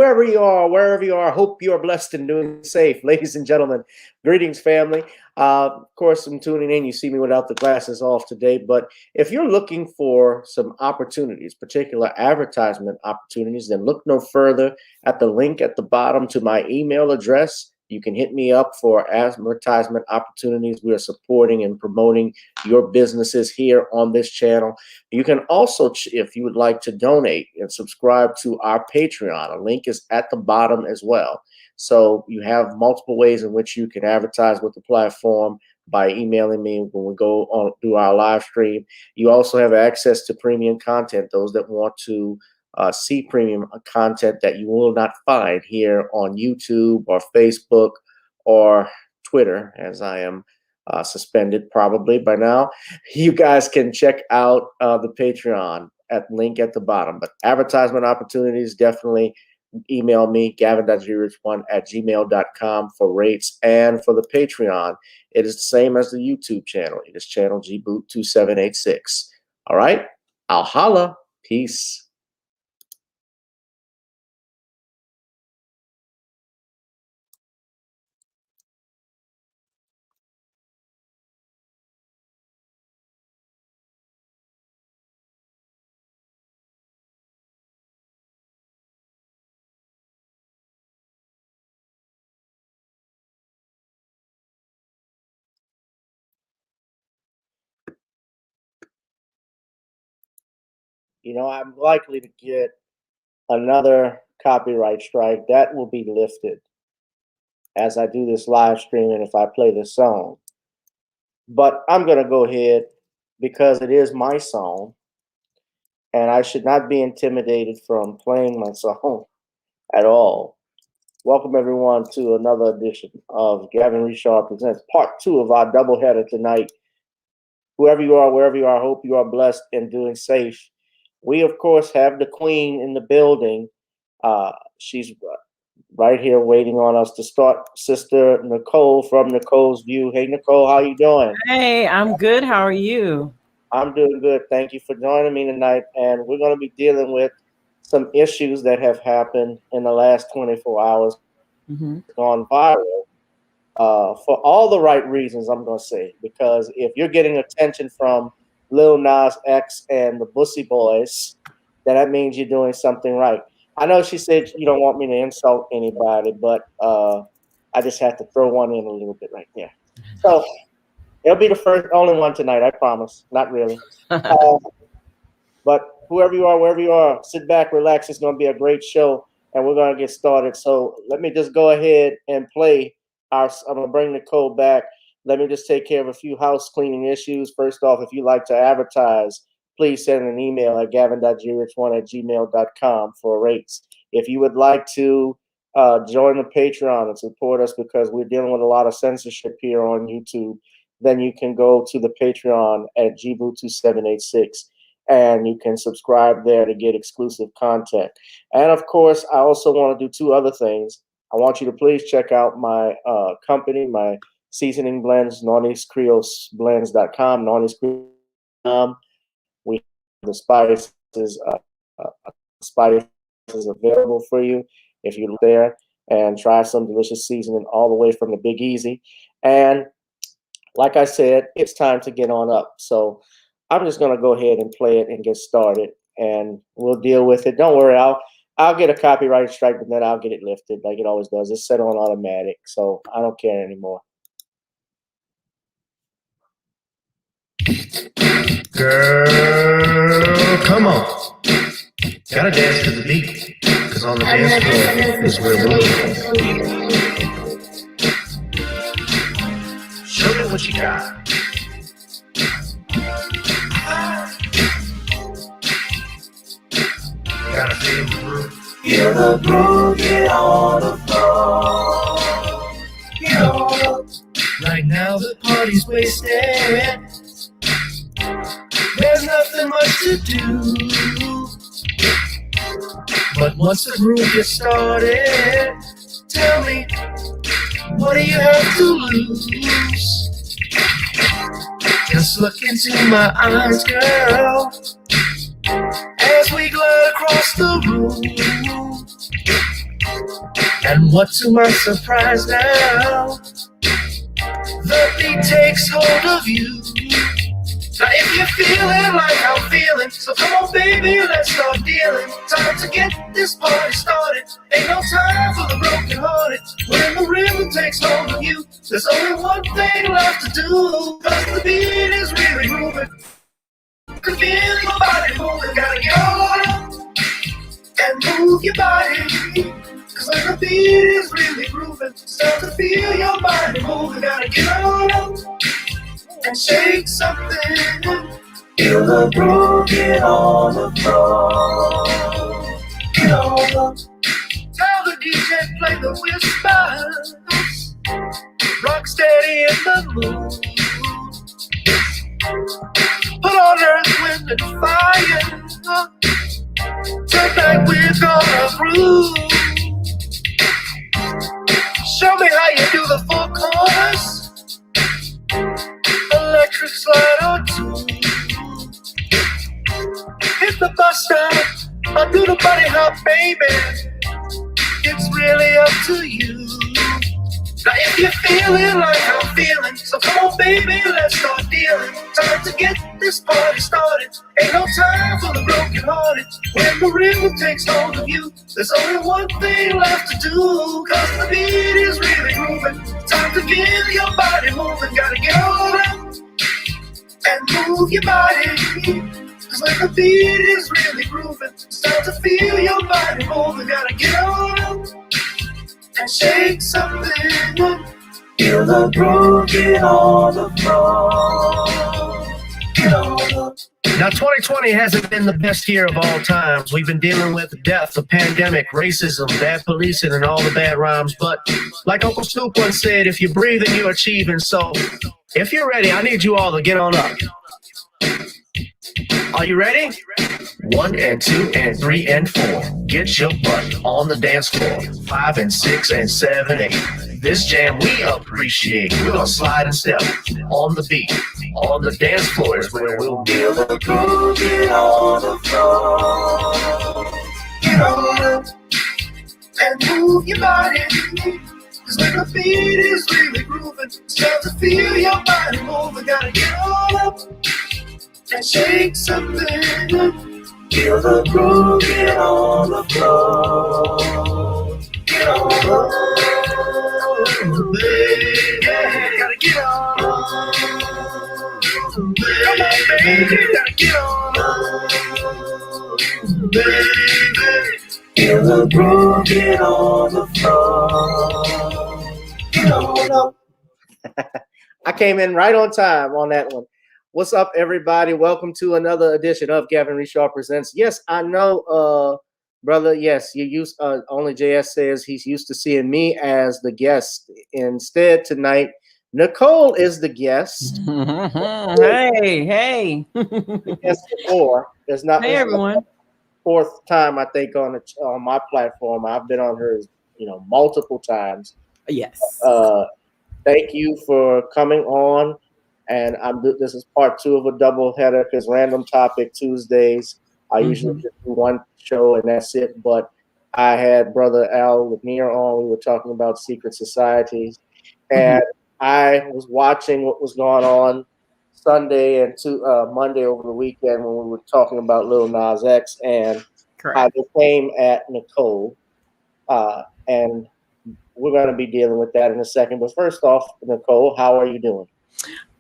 whoever you are, wherever you are, I hope you are blessed and doing safe. Ladies and gentlemen, greetings, family. Of course, I'm tuning in. You see me without the glasses off today. But if you're looking for some opportunities, particular advertisement opportunities, then look no further at the link at the bottom to my email address. You can hit me up for advertisement opportunities. We are supporting and promoting your businesses here on this channel. You can also, if you would like to donate and subscribe to our Patreon, a link is at the bottom as well. So you have multiple ways in which you can advertise with the platform by emailing me when we go on do our live stream. You also have access to premium content, those that want to see premium content that you will not find here on YouTube or Facebook or Twitter, as I am suspended probably by now. You guys can check out the Patreon at link at the bottom. But advertisement opportunities, definitely email me, gavin.grich1@gmail.com for rates. And for the Patreon, it is the same as the YouTube channel. It is channel gboot2786. All right, I'll holla. Peace. You know, I'm likely to get another copyright strike. That will be lifted as I do this live stream and if I play this song. But I'm going to go ahead because it is my song and I should not be intimidated from playing my song at all. Welcome everyone to another edition of Gavin Richard Presents, part 2 of our doubleheader tonight. Whoever you are, wherever you are, I hope you are blessed and doing safe. We, of course, have the queen in the building. She's right here waiting on us to start. Sister Nicole from Nicole's View. Hey, Nicole, how you doing? Hey, I'm good. How are you? I'm doing good. Thank you for joining me tonight. And we're going to be dealing with some issues that have happened in the last 24 hours. Gone viral for all the right reasons, I'm going to say. Because if you're getting attention from Lil Nas X and the Bussy Boys, then that means you're doing something right. I know she said you don't want me to insult anybody, but I just had to throw one in a little bit right there. So it'll be the only one tonight, I promise. Not really. But whoever you are, wherever you are, sit back, relax. It's going to be a great show, and we're going to get started. So let me just go ahead and play I'm going to bring Nicole back. Let me just take care of a few house cleaning issues. First off, if you'd like to advertise, please send an email at gavin.grich1@gmail.com for rates. If you would like to join the Patreon and support us because we're dealing with a lot of censorship here on YouTube, then you can go to the Patreon at gboot2786 and you can subscribe there to get exclusive content. And of course, I also want to do 2 other things. I want you to please check out my company, my seasoning blends, northeastcreolesblends.com, northeastcreolesblends.com. We have the spices available for you if you look there and try some delicious seasoning all the way from the Big Easy. And like I said, it's time to get on up. So I'm just going to go ahead and play it and get started, and we'll deal with it. Don't worry, I'll get a copyright strike, but then I'll get it lifted like it always does. It's set on automatic, so I don't care anymore. Girl, come on. Gotta dance to the beat, because on the dance floor is where we'll be. Show me what you got. Gotta feel the groove. Feel the groove, get on the floor. Get on. Right now the party's wasted. There's nothing much to do. But once the groove gets started, tell me, what do you have to lose? Just look into my eyes, girl, as we glide across the room. And what to my surprise now, the beat takes hold of you. Now if you're feeling like I'm feeling, so come on baby, let's start dealing. Time to get this party started. Ain't no time for the broken hearted. When the rhythm takes hold of you, there's only one thing left to do. Cause the beat is really moving. You can feel your body moving. Gotta get on up and move your body. Cause when the beat is really grooving, start to feel your body moving. Gotta get on up and shake something. Feel the groove, get on the floor. Get on up. Tell the DJ play the whispers. Rock steady in the mood. Put on earth, wind, and fire. Tonight we're gonna groove. Show me how you do the full chorus. Electric slide or two. Hit the bus stop, or do the bunny hop, baby. It's really up to you. Now if you're feeling like I'm feeling, so come on baby, let's start dealing. Time to get this party started. Ain't no time for the broken hearted. When the rhythm takes hold of you, there's only one thing left to do. Cause the beat is really grooving. Time to get your body moving. Gotta get on up and move your body. Cause when the beat is really grooving, start to feel your body moving. Gotta get on up and shake something. Feel the groove, get on the floor. Get on up. Now 2020 hasn't been the best year of all times. We've been dealing with death, the pandemic, racism, bad policing, and all the bad rhymes. But like Uncle Snoop once said, if you're breathing, you're achieving. So if you're ready, I need you all to get on up. Are you ready? 1 and 2 and 3 and 4. Get your butt on the dance floor. 5 and 6 and 7, 8. This jam we appreciate. We're gonna slide and step on the beat. On the dance floor is where we'll feel the groove. Get on the floor. Get on up and move your body. Cause when the beat is really grooving, start to feel your body moving. Gotta get on up and shake something. Feel the groove, get on the floor. Get on the floor, baby. Gotta get on. Come on, baby. Gotta get on. Baby. Feel the groove, get on the floor. Get on up. I came in right on time on that one. What's up, everybody? Welcome to another edition of Gavin Reshaw Presents. Yes, I know, brother. Yes, you used only JS says he's used to seeing me as the guest. Instead, tonight, Nicole is the guest. Hey. The guest before. There's not. Hey, everyone. Fourth time I think on my platform. I've been on hers, multiple times. Yes. Thank you for coming on. And this is part 2 of a double header because Random Topic Tuesdays, I usually just do one show and that's it. But I had Brother Al Lanier on. We were talking about secret societies. And I was watching what was going on Sunday and Monday over the weekend when we were talking about Lil Nas X. And I came at Nicole. And we're going to be dealing with that in a second. But first off, Nicole, how are you doing?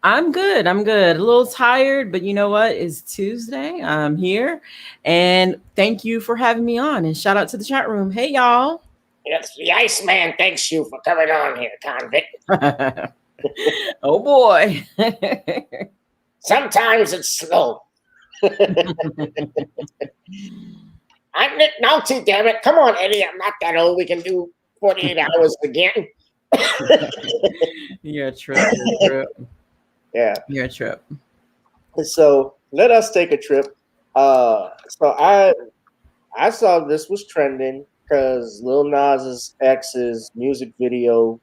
I'm good. A little tired, but you know what? It's Tuesday. I'm here. And thank you for having me on. And shout out to the chat room. Hey, y'all. Yes, the Iceman thanks you for coming on here, convict. Oh, boy. Sometimes it's slow. I'm Nick Nolte, damn it. Come on, Eddie. I'm not that old. We can do 48 hours again. You're a trip. Yeah. You're a trip. So let us take a trip. So I saw this was trending because Lil Nas X's music video,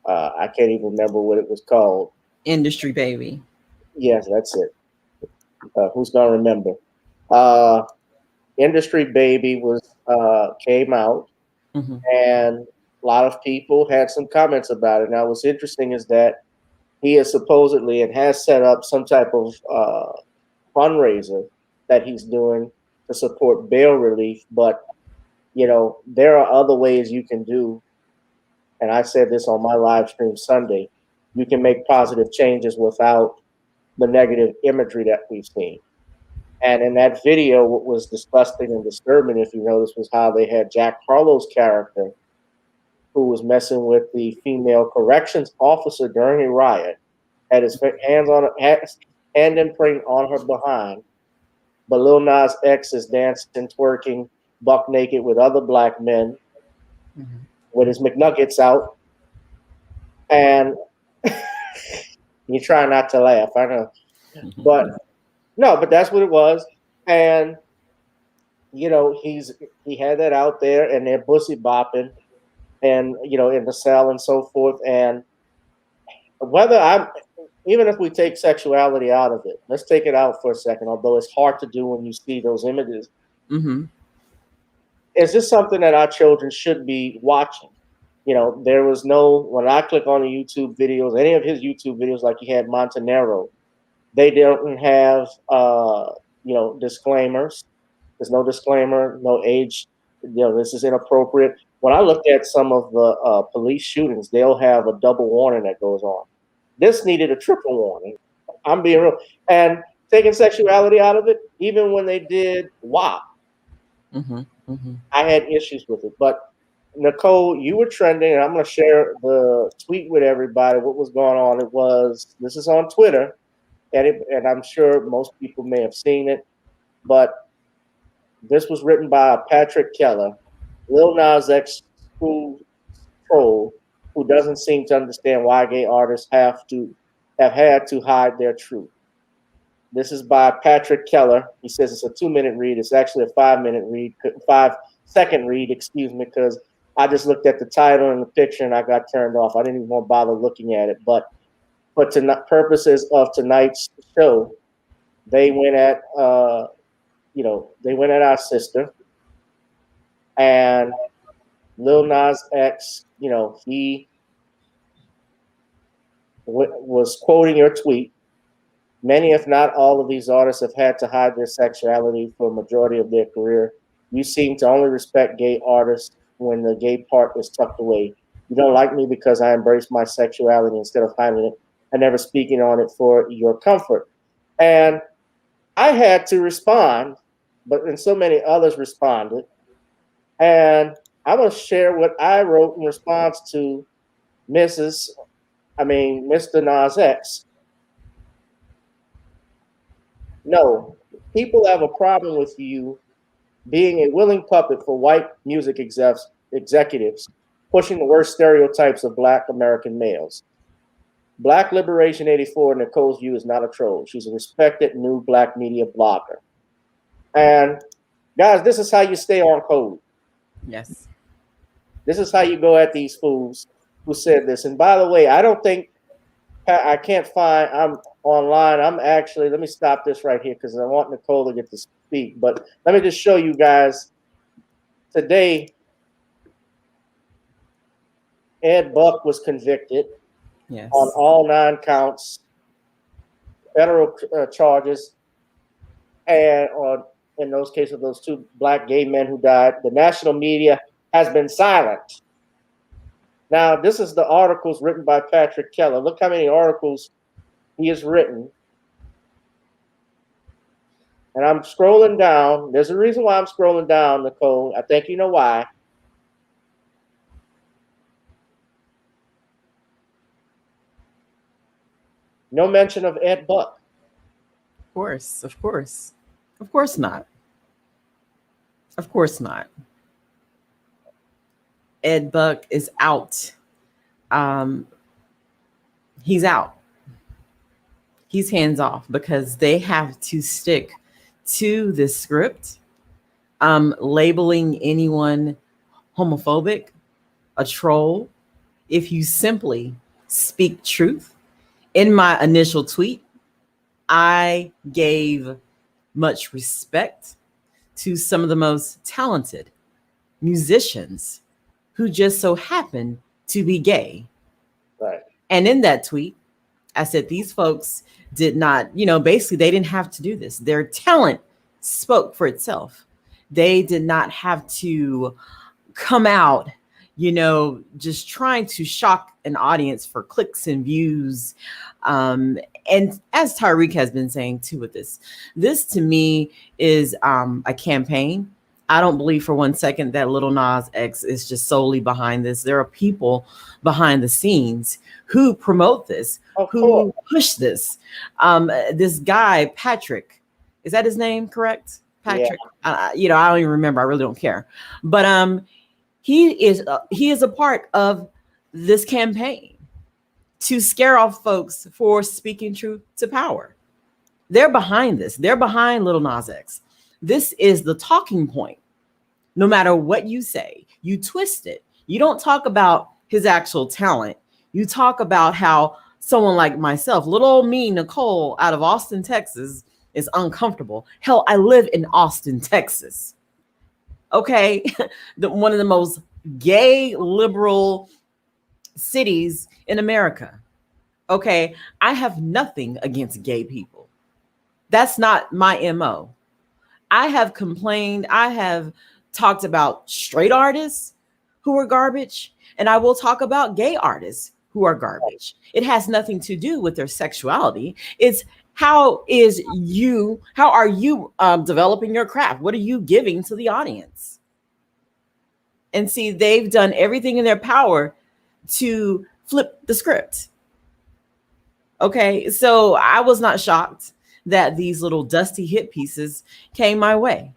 I can't even remember what it was called. Industry Baby. Yes, that's it. Who's gonna remember? Industry Baby came out, And a lot of people had some comments about it. Now, what's interesting is that he is supposedly and has set up some type of fundraiser that he's doing to support bail relief. But, you know, there are other ways you can do, and I said this on my live stream Sunday, you can make positive changes without the negative imagery that we've seen. And in that video, what was disgusting and disturbing, if you notice, was how they had Jack Harlow's character, who was messing with the female corrections officer during a riot, had his hand imprint on her behind. But Lil Nas X is dancing, twerking, buck naked with other black men, with his McNuggets out. And you try not to laugh, I know. But no, but that's what it was. And, you know, he had that out there, and they're bussy bopping, and, you know, in the cell and so forth. And even if we take sexuality out of it, let's take it out for a second, although it's hard to do when you see those images. Is this something that our children should be watching? You know, there was when I click on the YouTube videos, any of his YouTube videos, like he had Montanero, they don't have, you know, disclaimers. There's no disclaimer, no age. You know, this is inappropriate. When I looked at some of the police shootings, they'll have a double warning that goes on. This needed a triple warning. I'm being real. And taking sexuality out of it, even when they did WAP, I had issues with it. But Nicole, you were trending, and I'm going to share the tweet with everybody. What was going on? This is on Twitter, and I'm sure most people may have seen it, but this was written by Patrick Keller, Lil Nas X troll, who doesn't seem to understand why gay artists have had to hide their truth. This is by Patrick Keller. He says it's a 2-minute read. It's actually a 5-second read, excuse me, because I just looked at the title and the picture and I got turned off. I didn't even want to bother looking at it. But for purposes of tonight's show, they went at our sister, and Lil Nas X, you know, he was quoting your tweet. Many, if not all, of these artists have had to hide their sexuality for a majority of their career. You seem to only respect gay artists when the gay part is tucked away. You don't like me because I embrace my sexuality instead of hiding it and never speaking on it for your comfort. And I had to respond, and so many others responded. And I'm going to share what I wrote in response to Mr. Nas X. No, people have a problem with you being a willing puppet for white music executives, pushing the worst stereotypes of Black American males. Black Liberation 84, Nicole's view, is not a troll. She's a respected new Black media blogger. And guys, this is how you stay on code. Yes. This is how you go at these fools who said this. And by the way, I'm online. Let me stop this right here because I want Nicole to get to speak. But let me just show you guys. Today, Ed Buck was convicted on all 9 counts, federal charges, and in those cases, those 2 Black gay men who died. The national media has been silent. Now, this is the articles written by Patrick Keller. Look how many articles he has written. And I'm scrolling down. There's a reason why I'm scrolling down, Nicole. I think you know why. No mention of Ed Buck. Of course. Of course not. Of course not. Ed Buck is out. He's out. He's hands off because they have to stick to this script, labeling anyone homophobic, a troll, if you simply speak truth. In my initial tweet, I gave much respect to some of the most talented musicians who just so happened to be gay. Right. And in that tweet, I said these folks did not, basically they didn't have to do this. Their talent spoke for itself. They did not have to come out, just trying to shock an audience for clicks and views. And as Tyreek has been saying too with this to me is a campaign. I don't believe for 1 second that Lil Nas X is just solely behind this. There are people behind the scenes who promote this, who push this. This guy, Patrick, is that his name, correct? Patrick. Yeah. I don't even remember. I really don't care. But he is a part of this campaign to scare off folks for speaking truth to power. They're behind this. They're behind Lil Nas X. This is the talking point. No matter what you say, you twist it. You don't talk about his actual talent. You talk about how someone like myself, little old me, Nicole, out of Austin, Texas, is uncomfortable. Hell, I live in Austin, Texas. Okay, one of the most gay liberal cities in America. Okay, I have nothing against gay people. That's not my MO. I have complained. I have talked about straight artists who are garbage, and I will talk about gay artists who are garbage. It has nothing to do with their sexuality. It's how are you developing your craft? What are you giving to the audience? And see, they've done everything in their power to flip the script. Okay, so I was not shocked that these little dusty hit pieces came my way.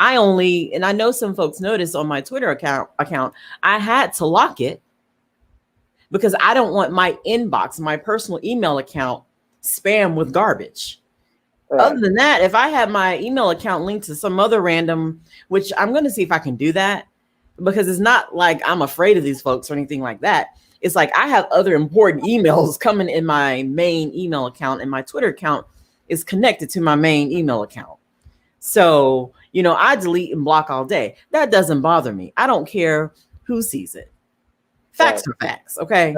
And I know some folks noticed on my Twitter account, I had to lock it because I don't want my inbox, my personal email account, spam with garbage. Right. Other than that, if I had my email account linked to some other random, which I'm going to see if I can do that, because it's not like I'm afraid of these folks or anything like that. It's like I have other important emails coming in my main email account, and my Twitter account is connected to my main email account. So, I delete and block all day. That doesn't bother me. I don't care who sees it. Facts are facts. Okay.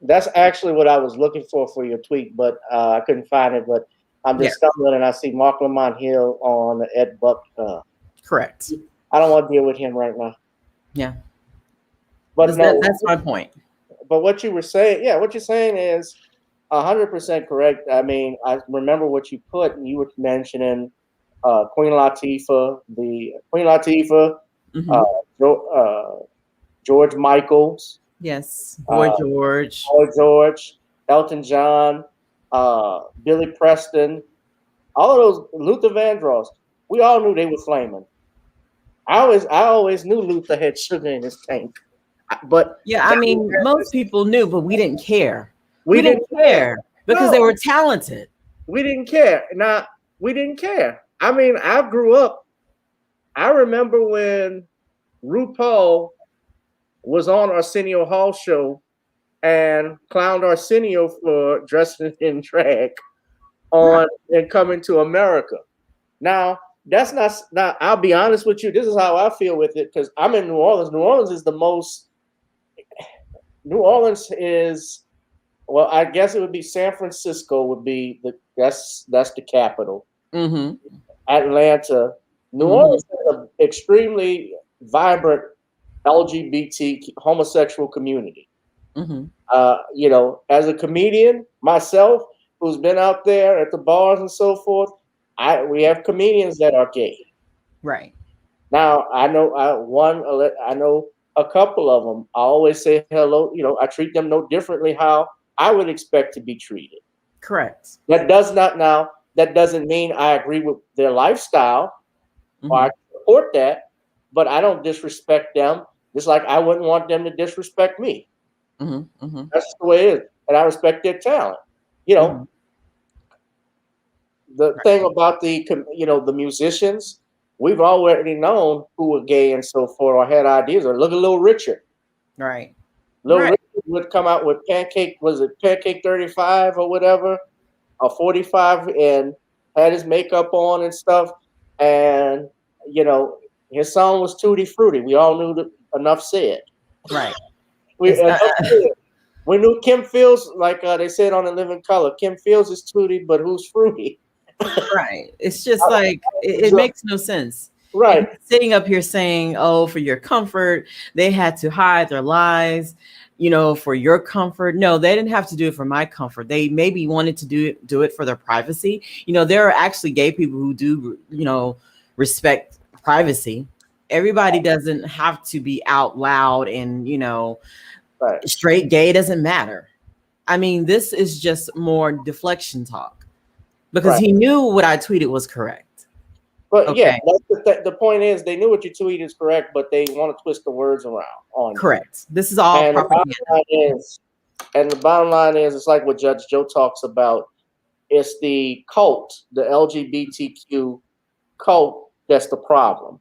That's actually what I was looking for your tweet, but I couldn't find it. But I'm just stumbling and I see Mark Lamont Hill on Ed Buck. Correct. I don't want to deal with him right now. Yeah. But that's my point. But what you were saying, what you're saying is 100% correct. I mean, I remember what you put, and you were mentioning Queen Latifah, George Michaels. Yes, Boy George, Elton John, Billy Preston, all of those, Luther Vandross. We all knew they were flaming. I always knew Luther had sugar in his tank. But most people knew, but we didn't care. We didn't care because they were talented. We didn't care. Now, we didn't care. I mean, I grew up. I remember when RuPaul was on Arsenio Hall show and clowned Arsenio for dressing in drag and Coming to America. Now, that's not. Now, I'll be honest with you. This is how I feel with it because I'm in New Orleans. New Orleans is the most. New Orleans is, well, I guess it would be San Francisco would be that's the capital. Mm-hmm. Atlanta. New Orleans is an extremely vibrant LGBT homosexual community. Mm-hmm. As a comedian myself, who's been out there at the bars and so forth, we have comedians that are gay. Right. Now I know a couple of them. I always say hello. I treat them no differently how I would expect to be treated. Correct. That doesn't mean I agree with their lifestyle or I support that, but I don't disrespect them. Just like I wouldn't want them to disrespect me. Mm-hmm. Mm-hmm. That's the way it is, and I respect their talent. The thing about the musicians, we've already known who were gay and so forth, or had ideas. Or look at Little Richard. Right. Richard would come out with Pancake 35 or whatever, or 45, and had his makeup on and stuff. And his song was Tutti Frutti. We all knew that enough said. Right. We, It's, we knew Kim Fields, like they said on The Living Color, Kim Fields is Tootie, but who's Fruity? right. It's just like it makes no sense. Right. And sitting up here saying, "Oh, for your comfort, they had to hide their lies." For your comfort. No, they didn't have to do it for my comfort. They maybe wanted to do it for their privacy. There are actually gay people who do, respect privacy. Everybody doesn't have to be out loud and, Right. straight gay doesn't matter. I mean, this is just more deflection talk because Right. he knew what I tweeted was correct. But Okay. yeah, the point is they knew what you tweeted is correct, but they want to twist the words around on you. Correct. This is all And propaganda. the bottom line is, it's like what Judge Joe talks about. It's the cult, the LGBTQ cult, that's the problem.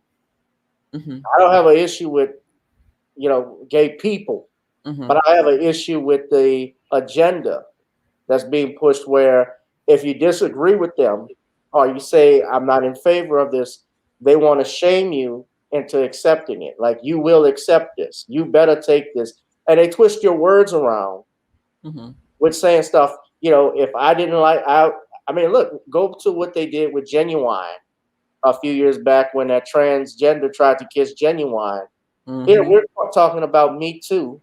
Mm-hmm. I don't have an issue with, gay people, Mm-hmm. but I have an issue with the agenda that's being pushed where if you disagree with them or you say, I'm not in favor of this, they want to shame you into accepting it. Like, you will accept this. You better take this. And they twist your words around Mm-hmm. with saying stuff, if I didn't like, I mean, look, go to what they did with Genuine a few years back when that transgender tried to kiss Genuine. Mm-hmm. Here, we're talking about Me Too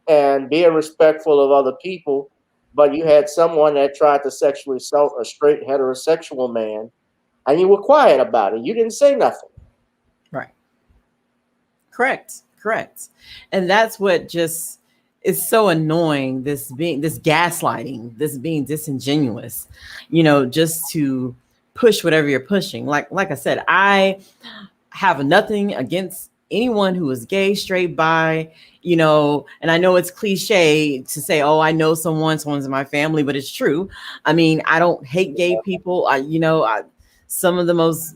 and being respectful of other people, but you had someone that tried to sexually assault a straight heterosexual man, and you were quiet about it. You didn't say nothing. Right. Correct. And that's what just is so annoying. This gaslighting, this being disingenuous, just to push whatever you're pushing. Like I said, I have nothing against anyone who is gay, straight, bi, and I know it's cliche to say, oh, I know someone's in my family, but it's true. I mean, I don't hate gay people. Some of the most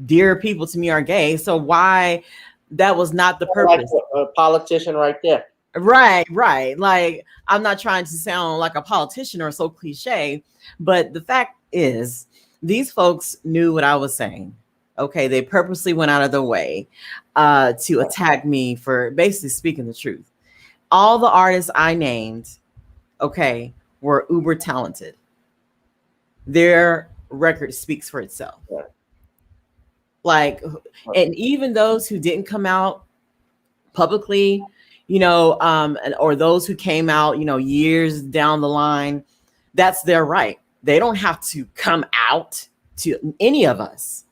dear people to me are gay. So why? That was not the purpose. Like a politician right there. Right. Like, I'm not trying to sound like a politician or so cliche, but the fact is, these folks knew what I was saying. Okay, they purposely went out of their way to attack me for basically speaking the truth. All the artists I named, okay, were uber talented. Their record speaks for itself. Yeah. Like, and even those who didn't come out publicly, or those who came out, years down the line, that's their right. They don't have to come out to any of us.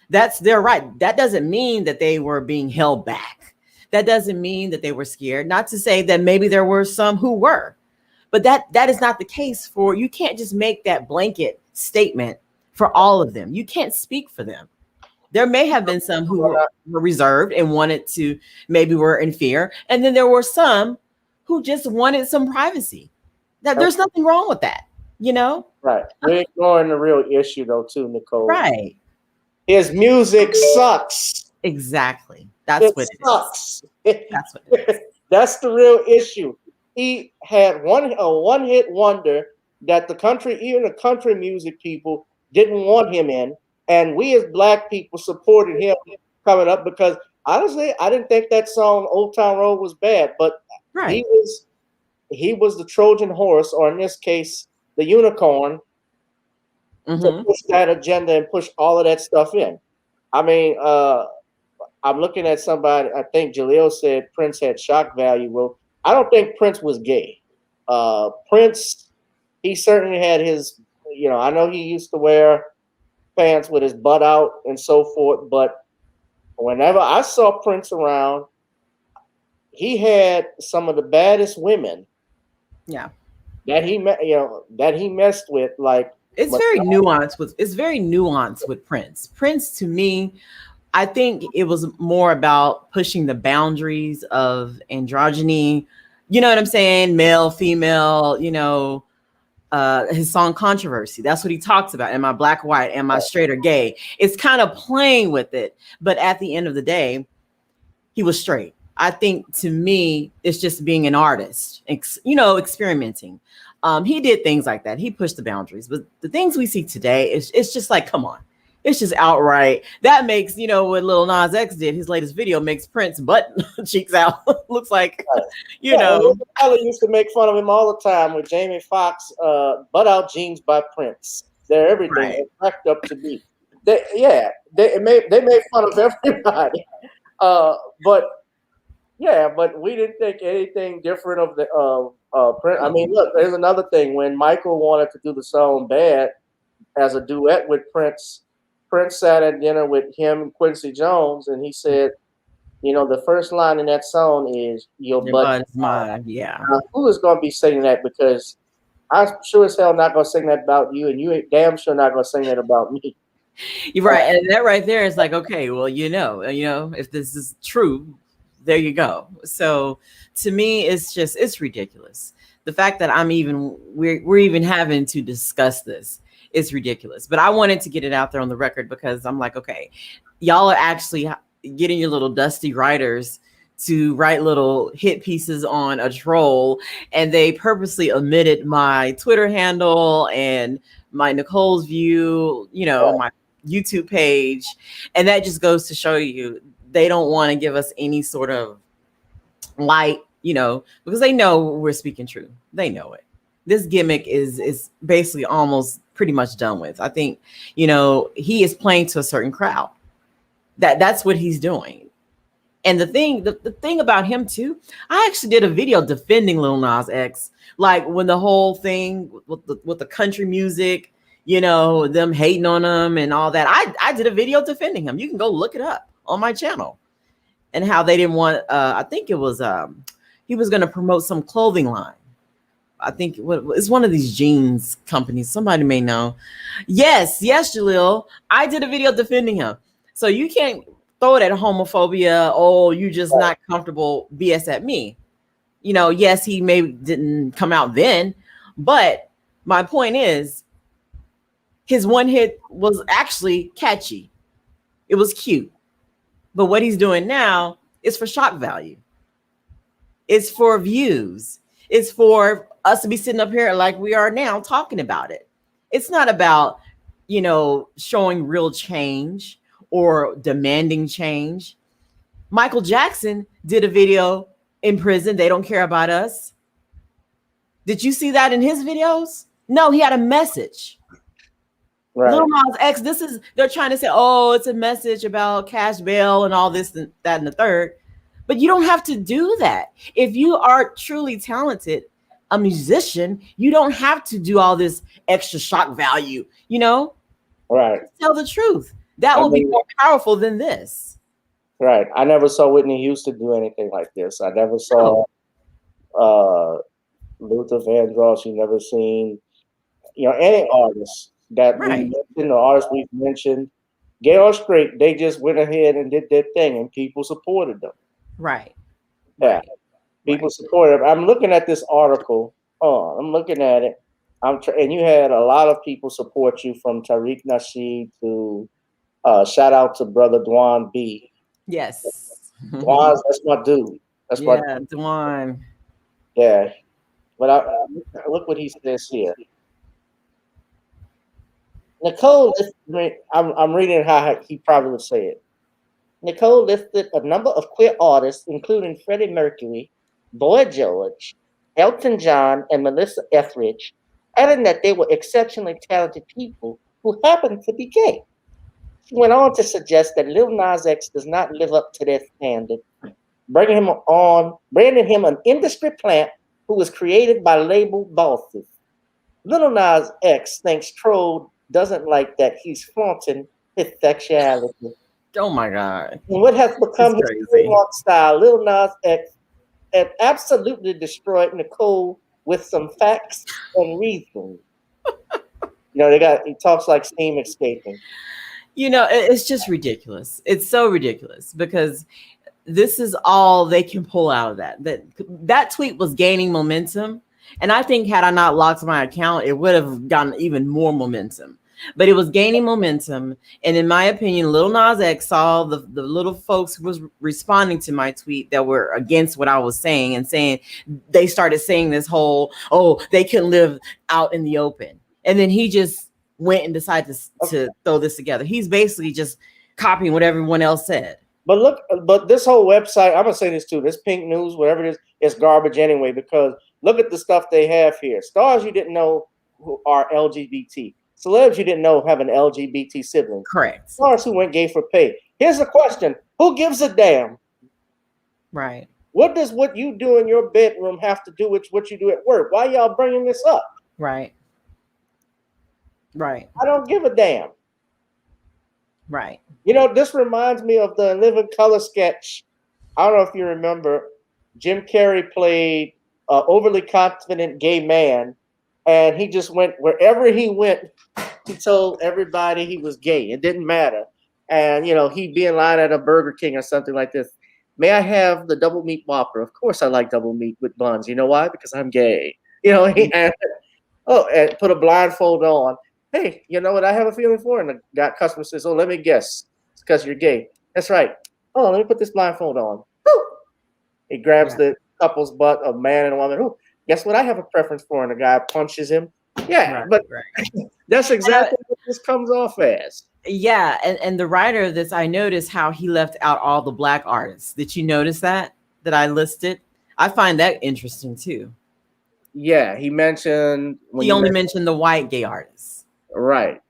That's their right. That doesn't mean that they were being held back. That doesn't mean that they were scared. Not to say that maybe there were some who were, but that is not the case for, you can't just make that blanket statement for all of them. You can't speak for them. There may have been some who were reserved and wanted to, maybe were in fear. And then there were some who just wanted some privacy. There's nothing wrong with that, Right. We're ignoring the real issue though too, Nicole. Right. His music sucks. Exactly. That's what it sucks. That's what it is. That's the real issue. He had a one-hit wonder that even the country music people didn't want him in. And we as Black people supported him coming up because honestly, I didn't think that song Old Town Road was bad, but right. he was the Trojan horse, or in this case, the unicorn, to push that agenda and push all of that stuff in. I mean, I'm looking at somebody, I think Jaleel said Prince had shock value. Well, I don't think Prince was gay. Prince, he certainly had his, I know he used to wear pants with his butt out and so forth, but whenever I saw Prince around, he had some of the baddest women. Yeah. That he messed with, like, it's very nuanced with Prince. Prince, to me, I think it was more about pushing the boundaries of androgyny. You know what I'm saying? Male, female, his song Controversy. That's what he talks about. Am I black or white? Am I straight or gay? It's kind of playing with it. But at the end of the day, he was straight. I think, to me, it's just being an artist, experimenting. He did things like that. He pushed the boundaries. But the things we see today, it's just like, come on. It's just outright. That makes, you know, what Lil Nas X did, his latest video makes Prince butt cheeks out. Looks like, you know. Ella used to make fun of him all the time with Jamie Foxx, butt out jeans by Prince. They're everything. Right. They're cracked up to be. They made fun of everybody. But we didn't think anything different of the Prince. I mean, look, there's another thing. When Michael wanted to do the song "Bad" as a duet with Prince, Prince sat at dinner with him and Quincy Jones, and he said, you know, the first line in that song is "Your butt is mine." Yeah. Now, who is going to be singing that? Because I'm sure as hell not going to sing that about you, and you ain't damn sure not going to sing that about me. You're right, and that right there is like, okay, well, you know, if this is true, there you go. So to me, it's ridiculous. The fact that we're even having to discuss this is ridiculous. But I wanted to get it out there on the record because I'm like, okay, y'all are actually getting your little dusty writers to write little hit pieces on a troll, and they purposely omitted my Twitter handle and my Nicole's View, you know, my YouTube page. And that just goes to show you they don't want to give us any sort of light, you know, because they know we're speaking true. They know it. This gimmick is basically almost pretty much done with. I think, you know, he is playing to a certain crowd. That's what he's doing. And the thing about him too, I actually did a video defending Lil Nas X, like when the whole thing with the country music, you know, them hating on him and all that. I did a video defending him. You can go look it up on my channel, and how they didn't want. I think it was he was going to promote some clothing line. I think it's one of these jeans companies. Somebody may know. Yes, Jalil. I did a video defending him. So you can't throw that homophobia. Oh, you just not comfortable BS at me. You know, yes, he maybe didn't come out then, but my point is, his one hit was actually catchy. It was cute. But what he's doing now is for shock value. It's for views. It's for us to be sitting up here like we are now talking about it. It's not about, you know, showing real change or demanding change. Michael Jackson did a video in prison. They don't care about us. Did you see that in his videos? No, he had a message. Right. Lil Nas X, they're trying to say, oh, it's a message about cash bail and all this and that and the third. But you don't have to do that. If you are truly talented, a musician, you don't have to do all this extra shock value, you know? Right. Tell the truth. That will be more powerful than this. Right. I never saw Whitney Houston do anything like this. I never saw Luther Vandross. You never seen, you know, any artist that we mentioned, the artists we've mentioned, gay or straight, they just went ahead and did their thing, and people supported them. Right. Yeah. People supported them. I'm looking at this article. Oh, I'm looking at it. And you had a lot of people support you, from Tariq Nasheed to shout out to brother Dwan B. Yes. Dwan, that's my dude. That's my dude. Dwan. Yeah. But look what he says here. Nicole, I'm reading how he probably would say it. Nicole listed a number of queer artists, including Freddie Mercury, Boy George, Elton John, and Melissa Etheridge, adding that they were exceptionally talented people who happened to be gay. She went on to suggest that Lil Nas X does not live up to their standard, branding him an industry plant who was created by label bosses. Lil Nas X thinks Troll doesn't like that he's flaunting his sexuality. Oh my God. And what has become his trademark style, Lil Nas X has absolutely destroyed Nicole with some facts and reason. You know, he talks like steam escaping. You know, it's just ridiculous. It's so ridiculous because this is all they can pull out of that. That tweet was gaining momentum. And I think had I not locked my account, it would have gotten even more momentum. But it was gaining momentum. And in my opinion, Lil Nas X saw the little folks who was responding to my tweet that were against what I was saying, and saying, they started saying this whole, oh, they can live out in the open. And then he just went and decided to throw this together. He's basically just copying what everyone else said. But look, but this whole website, I'm gonna say this too. This Pink News, whatever it is, it's garbage anyway. Because look at the stuff they have here. Stars you didn't know who are LGBT. Celebs you didn't know have an LGBT sibling. Correct. Stars who went gay for pay. Here's the question: who gives a damn? Right. What does what you do in your bedroom have to do with what you do at work? Why y'all bringing this up? Right. Right. I don't give a damn. Right. You know, this reminds me of the Living Color sketch. I don't know if you remember. Jim Carrey played an overly confident gay man, and he just went wherever he went. He told everybody he was gay. It didn't matter. And, you know, he'd be in line at a Burger King or something like this. May I have the double meat Whopper? Of course I like double meat with buns. You know why? Because I'm gay. You know, and put a blindfold on. Hey, you know what I have a feeling for? And the customer says, oh, let me guess. It's because you're gay. That's right. Oh, let me put this blindfold on. Woo! He grabs the couple's butt, a man and a woman. Oh, guess what I have a preference for? And the guy punches him. Yeah, Right, but right. that's exactly what this comes off as. Yeah, and the writer of this, I noticed how he left out all the black artists. Did you notice that I listed? I find that interesting too. Yeah, he mentioned He only mentioned the white gay artists. Right.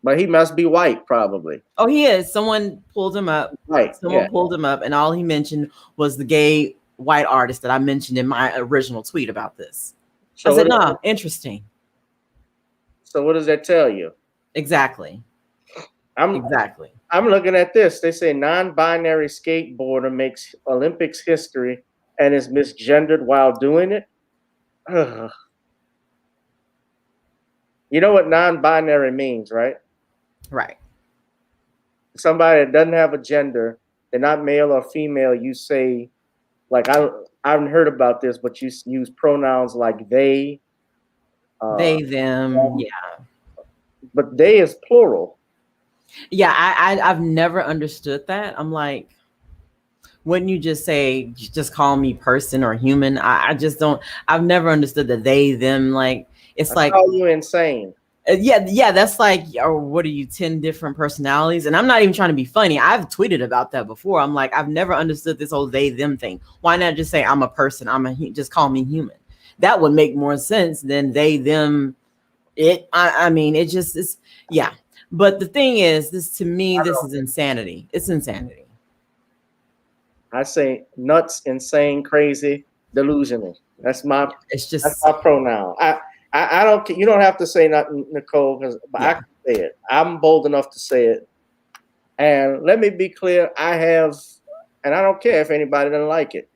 But he must be white, probably. Oh, he is. Someone pulled him up. Right. Someone pulled him up, and all he mentioned was the gay white artist that I mentioned in my original tweet about this. So I said, no, interesting. So what does that tell you? Exactly. I'm looking at this. They say non-binary skateboarder makes Olympics history and is misgendered while doing it. Ugh. You know what non-binary means, right? Right. Somebody that doesn't have a gender, they're not male or female. You say, like, I haven't heard about this, but you use pronouns like they. They, them, yeah. But they is plural. Yeah, I've never understood that. I'm like, wouldn't you just say, just call me person or human? I just don't. I've never understood the they, them. Like, it's like, call you insane. Yeah, that's like, or what are you, 10 different personalities? And I'm not even trying to be funny. I've tweeted about that before. I'm like, I've never understood this whole they, them thing. Why not just say I'm a person? Just call me human. That would make more sense than they, them, it. I mean, it just is, yeah. But the thing is, this to me, this is insanity. It's insanity. I say nuts, insane, crazy, delusional. That's my pronoun. I don't. You don't have to say nothing, Nicole, because I can say it. I'm bold enough to say it. And let me be clear. I have, and I don't care if anybody doesn't like it.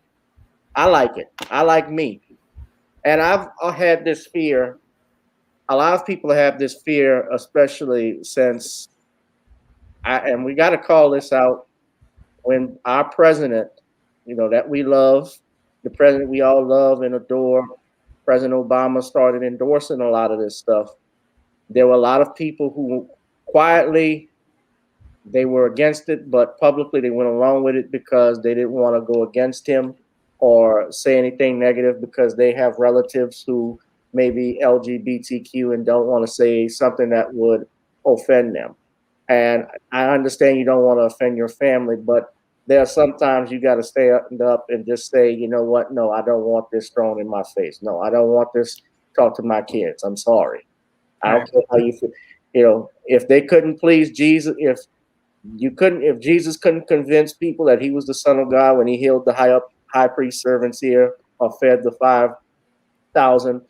I like it. I like me. And I've had this fear. A lot of people have this fear, especially since, and we got to call this out, when our president, you know, that we love, the president we all love and adore, President Obama started endorsing a lot of this stuff. There were a lot of people who quietly, they were against it, but publicly they went along with it because they didn't want to go against him or say anything negative because they have relatives who may be LGBTQ and don't want to say something that would offend them. And I understand you don't want to offend your family, but there are sometimes you got to stand up and just say, you know what? No, I don't want this thrown in my face. No, I don't want this talk to my kids. I'm sorry. I don't care how you feel. You know, if they couldn't please Jesus, if Jesus couldn't convince people that he was the Son of God when he healed the high priest servants here or fed the 5,000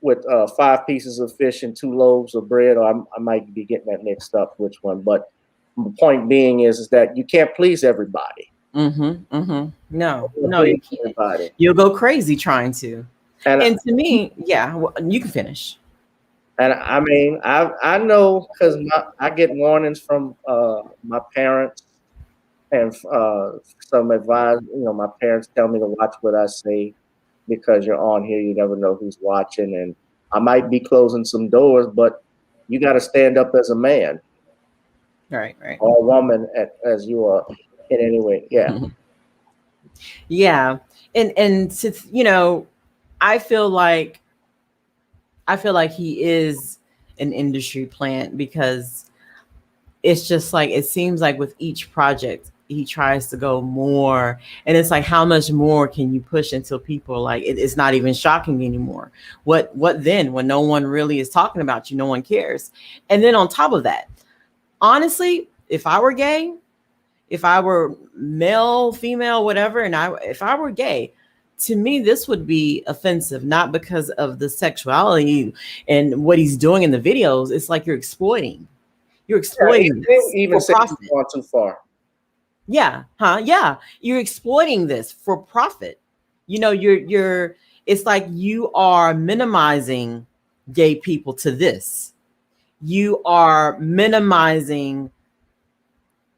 with 5 pieces of fish and 2 loaves of bread, or I might be getting that mixed up which one, but the point being is that you can't please everybody. No, you can't. Everybody. You'll go crazy trying to. And to me, yeah, well, you can finish. And I mean, I know because I get warnings from my parents and some advice. You know, my parents tell me to watch what I say because you're on here. You never know who's watching, and I might be closing some doors, but you got to stand up as a man. Right. Or a woman as you are in any way. Yeah. Yeah. And to, you know, I feel like he is an industry plant, because it's just like, it seems like with each project he tries to go more, and it's like, how much more can you push until people are like, it's not even shocking anymore? What then, when no one really is talking about you, no one cares? And then on top of that, honestly, if I were gay, if I were male, female, whatever, and if I were gay, to me, this would be offensive, not because of the sexuality and what he's doing in the videos. It's like you're exploiting this even for say profit. you've gone too far. Yeah, yeah, you're exploiting this for profit. You know, you're it's like you are minimizing gay people to this. You are minimizing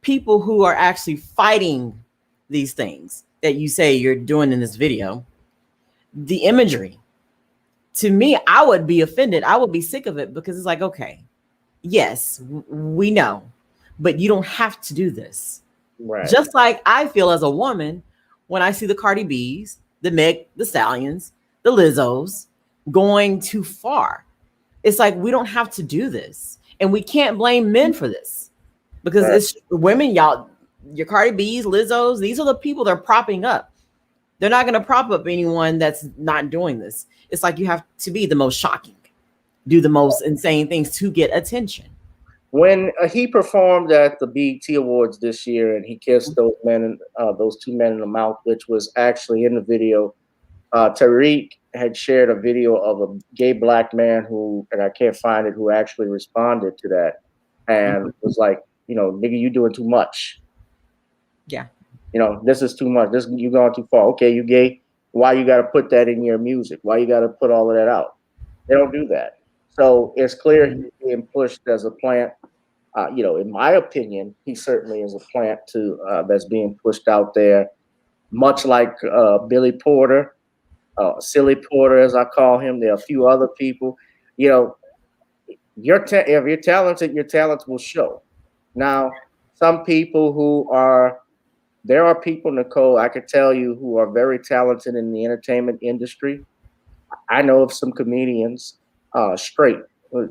people who are actually fighting these things that you say you're doing in this video. The imagery, to me, I would be offended. I would be sick of it, because it's like, okay, yes, we know, but you don't have to do this. Right. Just like I feel as a woman when I see the Cardi B's, the Meg, the Stallions, the Lizzos going too far. It's like, we don't have to do this, and we can't blame men for this, because it's women, y'all. Your Cardi B's, Lizzos, these are the people they're propping up. They're not going to prop up anyone that's not doing this. It's like, you have to be the most shocking, do the most insane things to get attention. When he performed at the BET Awards this year, and he kissed those two men in the mouth, which was actually in the video, Tariq had shared a video of a gay black man who, and I can't find it, who actually responded to that and was like, you know, nigga, you doing too much. Yeah. You know, this is too much. This, you going too far. Okay, you gay. Why you got to put that in your music? Why you got to put all of that out? They don't do that. So it's clear he's being pushed as a plant. You know, in my opinion, he certainly is a plant that's being pushed out there, much like Billy Porter, Silly Porter, as I call him. There are a few other people. You know, if you're talented, your talents will show. Now, some people there are people, Nicole, I could tell you, who are very talented in the entertainment industry. I know of some comedians, straight.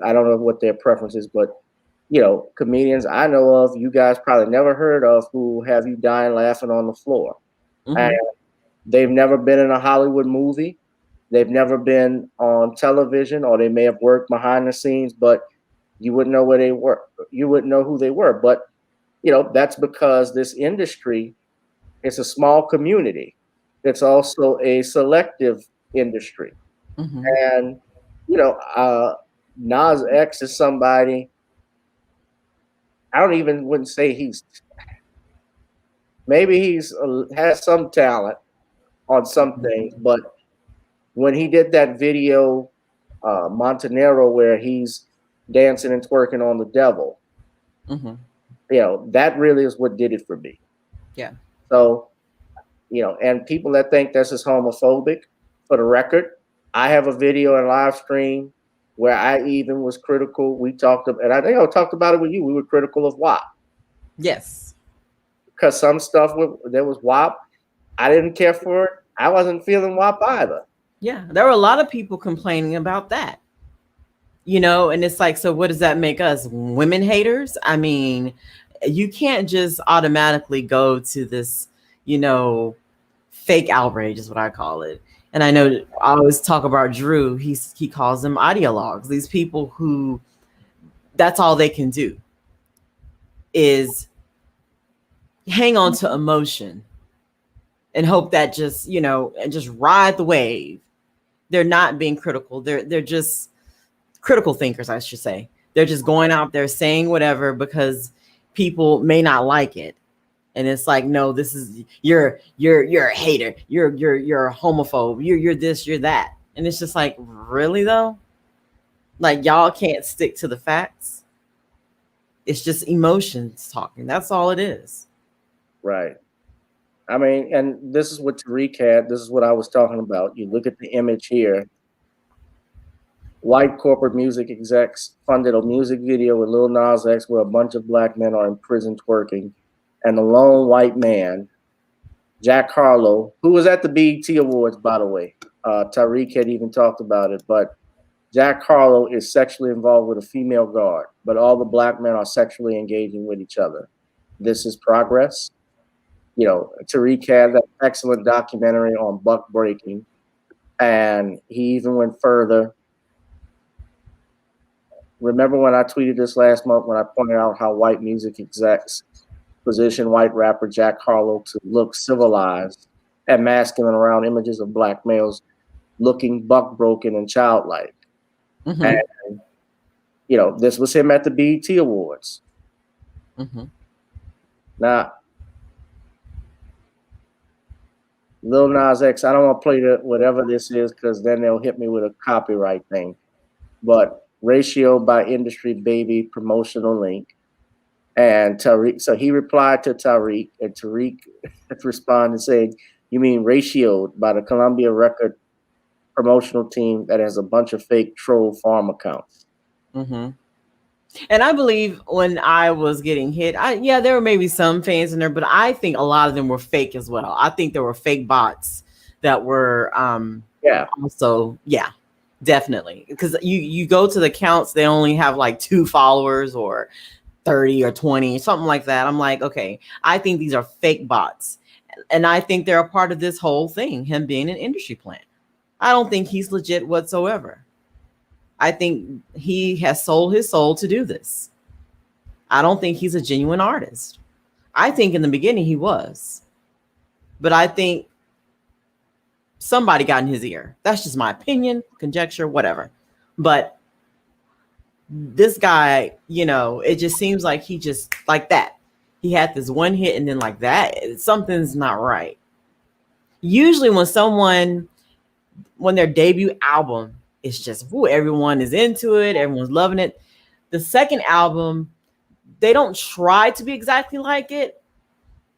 I don't know what their preference is, but you know, comedians I know of, you guys probably never heard of, who have you dying laughing on the floor. And they've never been in a Hollywood movie. They've never been on television, or they may have worked behind the scenes, but you wouldn't know where they were. You wouldn't know who they were. But, you know, that's because this industry is a small community. It's also a selective industry. And, you know, Nas X is somebody, wouldn't say maybe he's has some talent on some things, but when he did that video, Montanero, where he's dancing and twerking on the devil, you know, that really is what did it for me. Yeah. So, you know, and people that think this is homophobic, for the record, I have a video and live stream where I even was critical. We talked about, and I think I talked about it with you. We were critical of WAP. Yes. Because some stuff there was WAP. I didn't care for it. I wasn't feeling WAP either. Yeah. There were a lot of people complaining about that. You know, and it's like, so what does that make us? Women haters? I mean, you can't just automatically go to this, you know, fake outrage is what I call it. And I know I always talk about Drew. He calls them ideologues. These people who, that's all they can do is hang on to emotion and hope that just, you know, and just ride the wave. They're not being critical. They're just critical thinkers, I should say. They're just going out there saying whatever because people may not like it. And it's like, no, this is you're a hater. You're a homophobe. You're this, you're that. And it's just like, really though? Like, y'all can't stick to the facts. It's just emotions talking. That's all it is. Right. I mean, and this is what Tariq had. This is what I was talking about. You look at the image here. White corporate music execs funded a music video with Lil Nas X where a bunch of black men are in prison twerking. And the lone white man, Jack Harlow, who was at the BET Awards, by the way. Tariq had even talked about it. But Jack Harlow is sexually involved with a female guard, but all the black men are sexually engaging with each other. This is progress. You know, Tariq had that excellent documentary on buck breaking, and he even went further. Remember when I tweeted this last month when I pointed out how white music execs position white rapper Jack Harlow to look civilized and masculine around images of black males looking buck broken and childlike. Mm-hmm. And, you know, this was him at the BET Awards. Mm-hmm. Now, Lil Nas X, I don't want to play whatever this is because then they'll hit me with a copyright thing. But Ratio by Industry Baby promotional link. And Tariq, so he replied to Tariq, and Tariq responded saying, "You mean ratioed by the Columbia Record promotional team that has a bunch of fake troll farm accounts." Mm-hmm. And I believe when I was getting hit, there were maybe some fans in there, but I think a lot of them were fake as well. I think there were fake bots that were, also, definitely. Because you go to the accounts, they only have like 2 followers or 30 or 20, something like that. I'm like, okay, I think these are fake bots. And I think they're a part of this whole thing, him being an industry plant. I don't think he's legit whatsoever. I think he has sold his soul to do this. I don't think he's a genuine artist. I think in the beginning he was. But I think somebody got in his ear. That's just my opinion, conjecture, whatever. But this guy, you know, it just seems like he just like that. He had this one hit and then like that, something's not right. Usually when their debut album, it's just, everyone is into it. Everyone's loving it. The second album, they don't try to be exactly like it,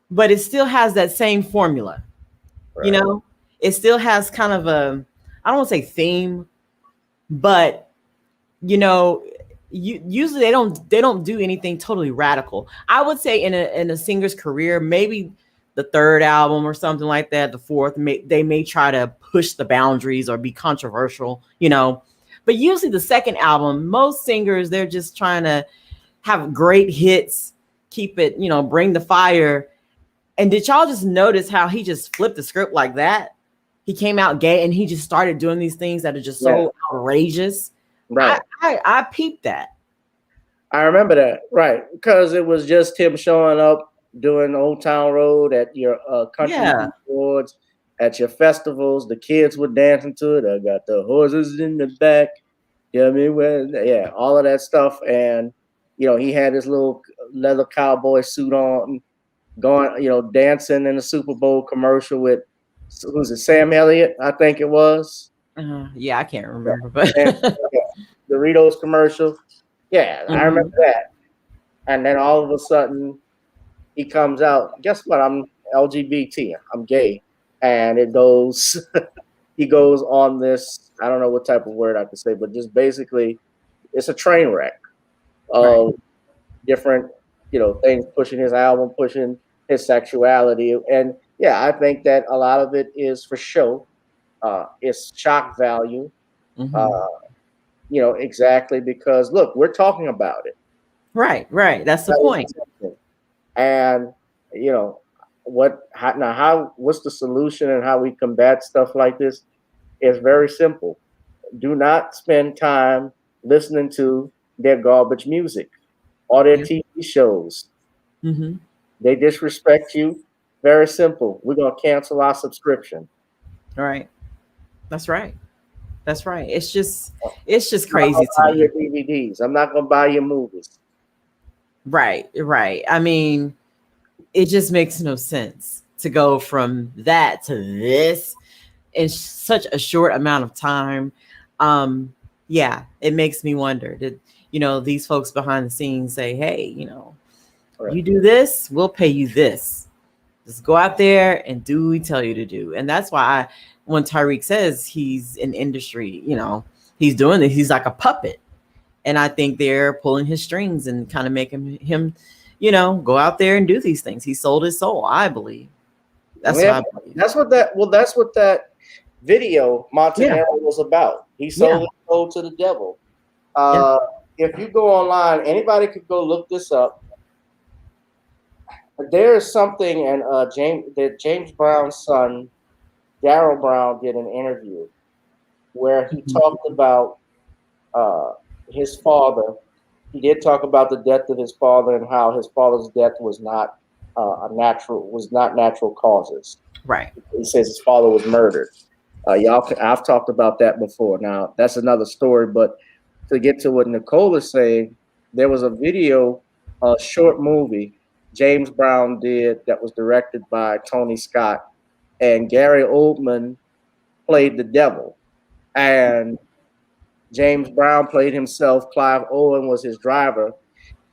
but it still has that same formula. Right. You know, it still has kind of I don't want to say theme, but you know, usually they don't do anything totally radical. I would say in a singer's career, maybe the third album or something like that, the fourth, they may try to push the boundaries or be controversial, you know. But usually the second album, most singers, they're just trying to have great hits, keep it, you know, bring the fire. And did y'all just notice how he just flipped the script like that? He came out gay and he just started doing these things that are just so outrageous. Right. I peeped that. I remember that, right? Because it was just him showing up doing Old Town Road at your country awards, at your festivals. The kids were dancing to it. I got the horses in the back. You know what I mean? Yeah, all of that stuff. And, you know, he had his little leather cowboy suit on, going, you know, dancing in the Super Bowl commercial with, who's it, Sam Elliott, I think it was. I can't remember. But Doritos commercial. Yeah, I remember that. And then all of a sudden, he comes out, guess what? I'm LGBT. I'm gay. And it goes, he goes on this, I don't know what type of word I could say, but just basically, it's a train wreck of different, you know, things, pushing his album, pushing his sexuality. And yeah, I think that a lot of it is for show. It's shock value. You know, exactly, because look, we're talking about it. Right. That's the point. And you know, what's the solution and how we combat stuff like this? It's very simple. Do not spend time listening to their garbage music or their TV shows. They disrespect you. Very simple. We're gonna cancel our subscription. Right. That's right. It's just crazy to buy your DVDs. I'm not gonna buy your movies. Right. I mean, it just makes no sense to go from that to this in such a short amount of time. It makes me wonder, did, you know, these folks behind the scenes say, hey, you know, you do this, we'll pay you this. Just go out there and do what we tell you to do. And that's why when Tariq says he's in industry, you know, he's doing this, he's like a puppet. And I think they're pulling his strings and kind of making him, you know, go out there and do these things. He sold his soul, I believe. That's what I believe. That's what that video Montanero was about. He sold his soul to the devil. If you go online, anybody could go look this up. There is something, and James Brown's son, Darryl Brown, did an interview where he talked about his father. He did talk about the death of his father and how his father's death was not natural causes. Right. He says his father was murdered. I've talked about that before. Now that's another story, but to get to what Nicole is saying, there was a video, a short movie James Brown did that was directed by Tony Scott, and Gary Oldman played the devil, and James Brown played himself. Clive Owen was his driver,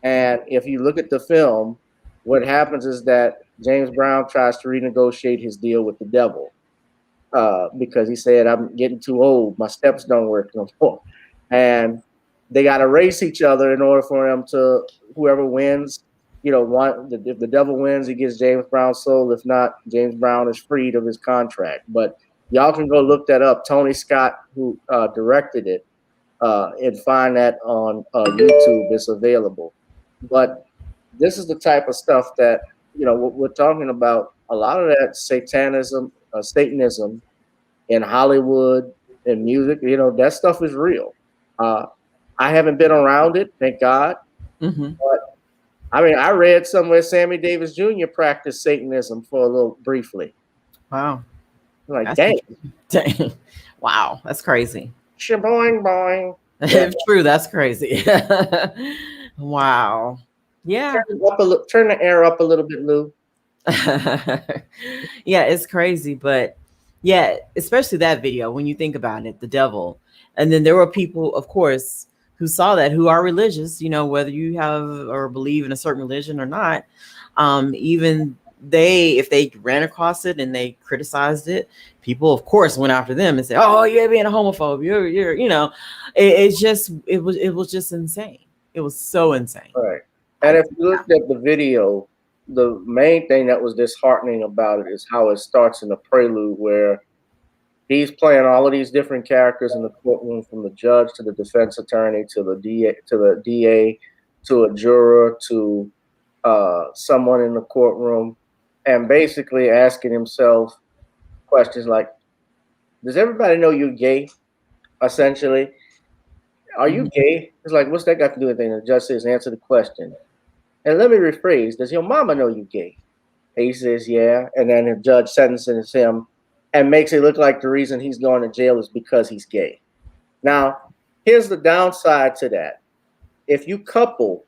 and if you look at the film, what happens is that James Brown tries to renegotiate his deal with the devil because he said, "I'm getting too old. My steps don't work no more," and they got to race each other in order for him to, whoever wins, if the devil wins, he gets James Brown's soul. If not, James Brown is freed of his contract. But y'all can go look that up. Tony Scott, who directed it, and find that on YouTube. It's available. But this is the type of stuff that, what we're talking about. A lot of that Satanism in Hollywood and music, that stuff is real. I haven't been around it, thank God. Mm-hmm. But I read somewhere Sammy Davis Jr. practiced Satanism for a little briefly. Wow. Like, dang. Wow, that's crazy. Shaboing boing. If true, that's crazy. Wow. Yeah. Turn the air up a little bit, Lou. Yeah, it's crazy, but yeah, especially that video when you think about it, the devil. And then there were people, of course, who saw that, who are religious, whether you have or believe in a certain religion or not. Even if they ran across it and they criticized it, people, of course, went after them and said, "Oh, you're being a homophobe. You're it was just insane. It was so insane." Right. And if you looked at the video, the main thing that was disheartening about it is how it starts in the prelude, where he's playing all of these different characters in the courtroom, from the judge to the defense attorney to the DA to a juror to someone in the courtroom, and basically asking himself questions like, "Does everybody know you're gay? Essentially, are you gay?" It's like, what's that got to do with anything? The judge says, "Answer the question." And let me rephrase, "Does your mama know you gay?" And he says, "Yeah." And then the judge sentences him and makes it look like the reason he's going to jail is because he's gay. Now, here's the downside to that. If you couple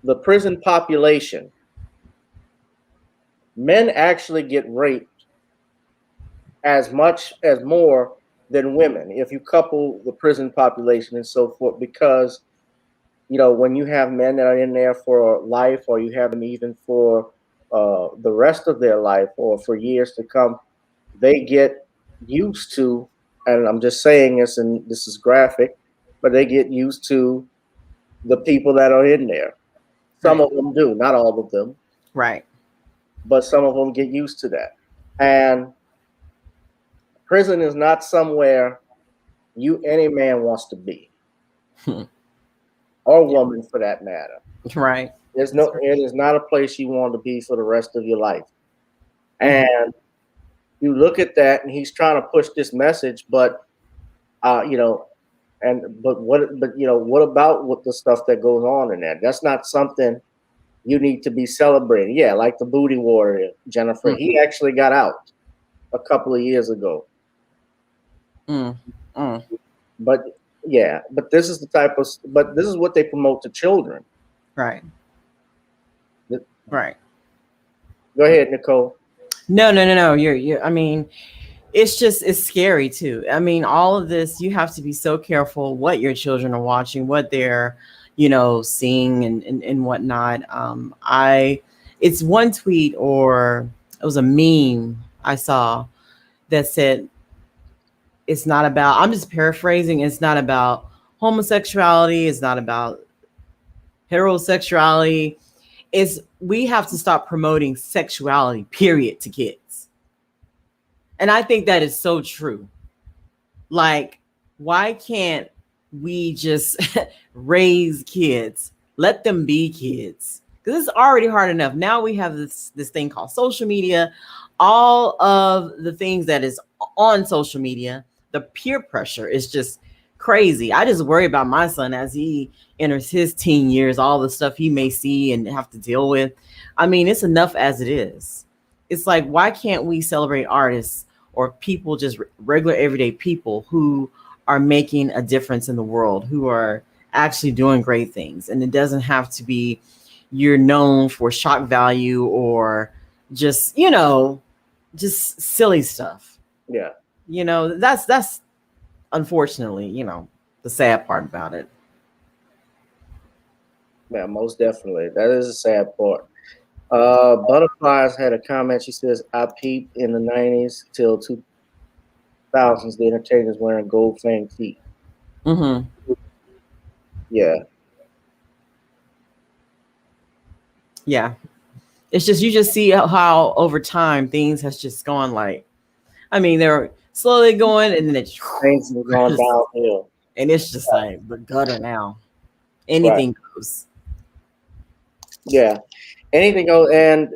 the prison population, men actually get raped as much as more than women. If you couple the prison population and so forth, because when you have men that are in there for life, or you have them even for the rest of their life or for years to come, they get used to, and I'm just saying this, and this is graphic, but they get used to the people that are in there. Some of them do, not all of them. Right. But some of them get used to that. And prison is not somewhere any man wants to be. Or woman, for that matter. Right. It is not a place you want to be for the rest of your life. And you look at that, and he's trying to push this message, but what about the stuff that goes on in there? That's not something you need to be celebrating. Yeah, like the booty warrior, Jennifer. He actually got out a couple of years ago. But yeah, but this is this is what they promote to children. Right. Right. Go ahead, Nicole. No. You're it's scary too. All of this, you have to be so careful what your children are watching, what they're, seeing and whatnot. It's one tweet, or it was a meme I saw that said, it's not about, I'm just paraphrasing, it's not about homosexuality, it's not about heterosexuality. We have to stop promoting sexuality, period, to kids. And I think that is so true. Like, why can't we just raise kids? Let them be kids. Because it's already hard enough. Now we have this thing called social media. All of the things that is on social media, the peer pressure is just crazy. I just worry about my son as he enters his teen years, all the stuff he may see and have to deal with. I mean, it's enough as it is. It's like, why can't we celebrate artists or people, just regular everyday people who are making a difference in the world, who are actually doing great things? And it doesn't have to be you're known for shock value or just, just silly stuff. Yeah. That's unfortunately, the sad part about it. Yeah, most definitely. That is a sad part. Butterflies had a comment. She says, I peeped in the 90s till 2000s, the entertainers wearing gold fang teeth. Mm-hmm. Yeah. Yeah. It's just, you just see how over time things has just gone they're slowly going and then it's Things are going downhill. And it's just like the gutter now. Anything goes. Yeah. Anything goes. And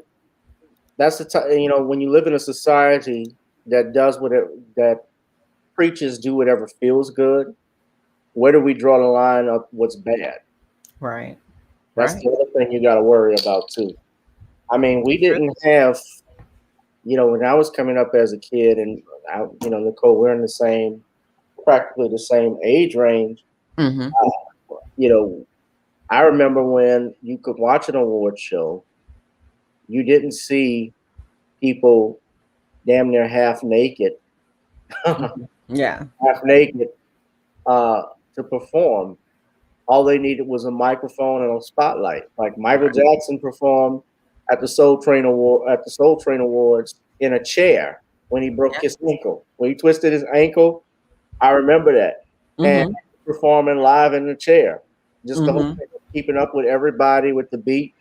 that's the time, when you live in a society that does that preachers do whatever feels good, where do we draw the line of what's bad? Right. That's the other thing you got to worry about too. I mean, we didn't have, when I was coming up as a kid, and Nicole, we're in practically the same age range. Mm-hmm. I remember when you could watch an award show, you didn't see people damn near half naked. Yeah. Half naked to perform. All they needed was a microphone and a spotlight. Like Michael Jackson performed at the Soul Train Awards in a chair when he broke his ankle. When he twisted his ankle, I remember that. Mm-hmm. And performing live in the chair. Just the whole thing of keeping up with everybody with the beat.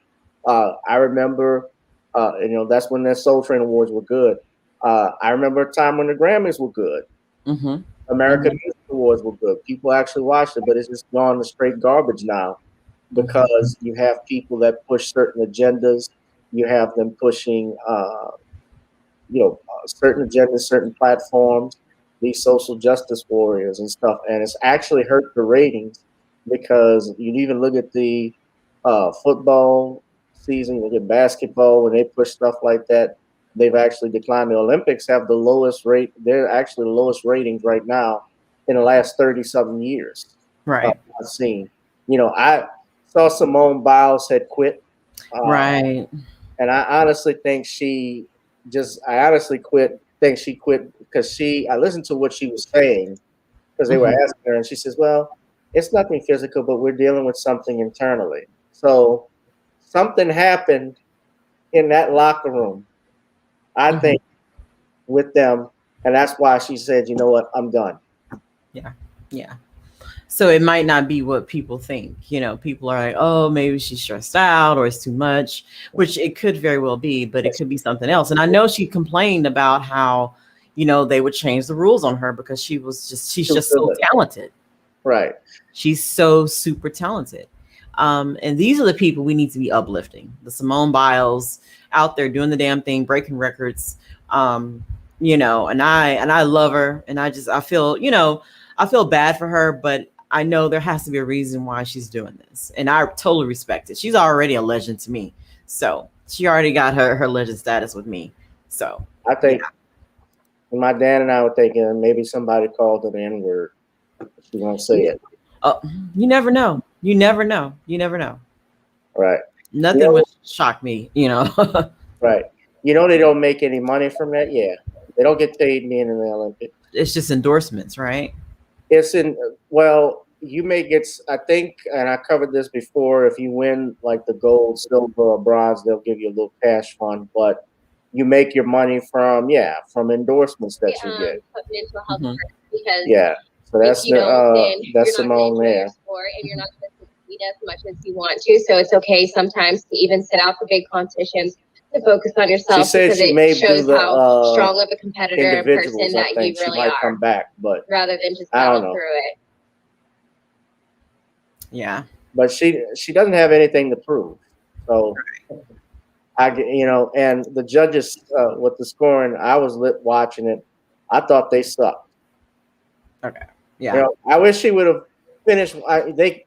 I remember that's when the Soul Train Awards were good. I remember a time when the Grammys were good. Mm-hmm. American Music Awards were good. People actually watched it, but it's just gone to straight garbage now because you have people that push certain agendas. You have them pushing, certain agendas, certain platforms, these social justice warriors and stuff. And it's actually hurt the ratings because you even look at the football season, you look at basketball, when they push stuff like that, they've actually declined. The Olympics have the lowest rate. They're actually the lowest ratings right now in the last 30-something years. Right. I've seen. I saw Simone Biles had quit. Right. And I honestly think she quit because I listened to what she was saying because they were asking her and she says, well, it's nothing physical, but we're dealing with something internally. So something happened in that locker room, I think, with them. And that's why she said, you know what, I'm done. Yeah. Yeah. So it might not be what people think. People are like, oh, maybe she's stressed out or it's too much, which it could very well be, but it could be something else. And I know she complained about how, they would change the rules on her because she's just so talented. Right. She's so super talented. And these are the people we need to be uplifting. The Simone Biles out there doing the damn thing, breaking records. And I love her. And I feel bad for her, but I know there has to be a reason why she's doing this. And I totally respect it. She's already a legend to me. So she already got her legend status with me. So I think my dad and I were thinking maybe somebody called her the N-word. She won't say it. You never know. You never know. Right. Nothing would shock me, Right. They don't make any money from that. Yeah. They don't get paid being in the Olympics. It's just endorsements, right? You may get, I think, and I covered this before, if you win like the gold, silver, or bronze, they'll give you a little cash fund, but you make your money from endorsements that you get. Put mental health first because so that's Simone there. Sport and you're not going to succeed as much as you want to. So it's okay sometimes to even sit out the big competitions to focus on yourself. She said because she it may do shows the how strong of a competitor and person individuals. I that you think she really might are, come back, but rather than just I don't battle know. through it. Yeah. But she doesn't have anything to prove. So and the judges with the scoring, I was watching it. I thought they sucked. Okay. Yeah. I wish she would have finished. I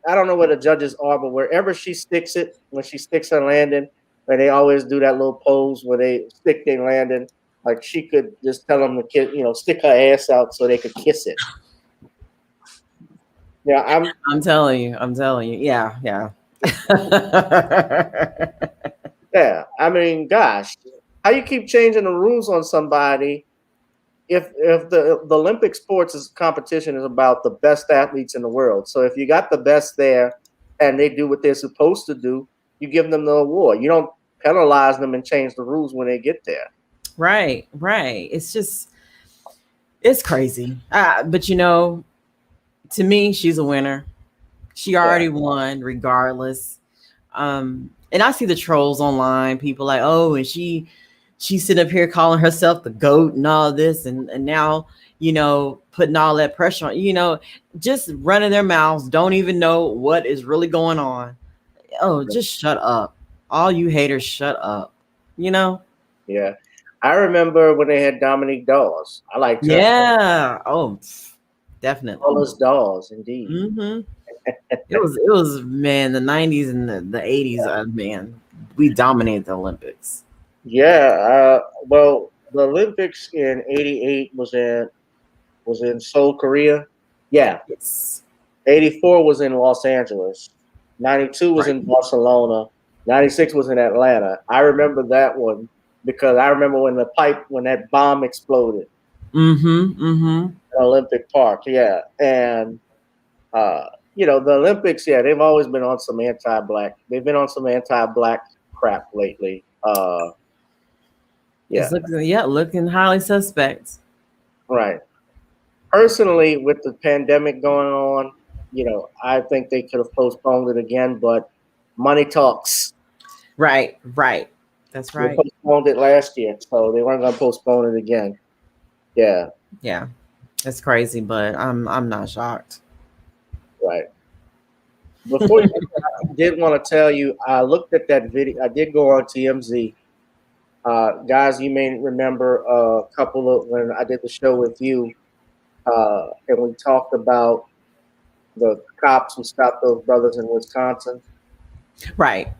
don't know where the judges are, but wherever she sticks it, when she sticks her landing, and they always do that little pose where they stick their landing, like she could just tell them to kiss, stick her ass out so they could kiss it. Yeah, I'm telling you. Yeah. yeah. I mean, gosh, how you keep changing the rules on somebody if the Olympic sports competition is about the best athletes in the world. So if you got the best there and they do what they're supposed to do, you give them the award. You don't penalize them and change the rules when they get there. Right. It's crazy. But to me, she's a winner. She already won regardless. And I see the trolls online, people like, oh, and she's sitting up here calling herself the GOAT and all this, and now, putting all that pressure on, just running their mouths, don't even know what is really going on. Oh, just shut up. All you haters, shut up. Yeah. I remember when they had Dominique Dawes. I liked her. Yeah. Oh, definitely. All those Dawes, indeed. Mm-hmm. It was man, the 90s and the 80s, man, we dominated the Olympics. Yeah, well, the Olympics in '88 was in Seoul, Korea. Yeah. Yes. 84 was in Los Angeles. 92 was in Barcelona. 96 was in Atlanta. I remember that one because I remember when that bomb exploded. In Olympic Park, yeah. And the Olympics, yeah, they've always been on some anti-black. They've been on some anti-black crap lately. Yeah. Looking highly suspect. Right. Personally, with the pandemic going on, I think they could have postponed it again, but money talks. Right. That's right. They postponed it last year, so they weren't going to postpone it again. Yeah. Yeah. It's crazy, but I'm not shocked. Right. Before I did want to tell you, I looked at that video. I did go on TMZ. Guys, you may remember a couple of when I did the show with you, and we talked about the cops who stopped those brothers in Wisconsin. Right.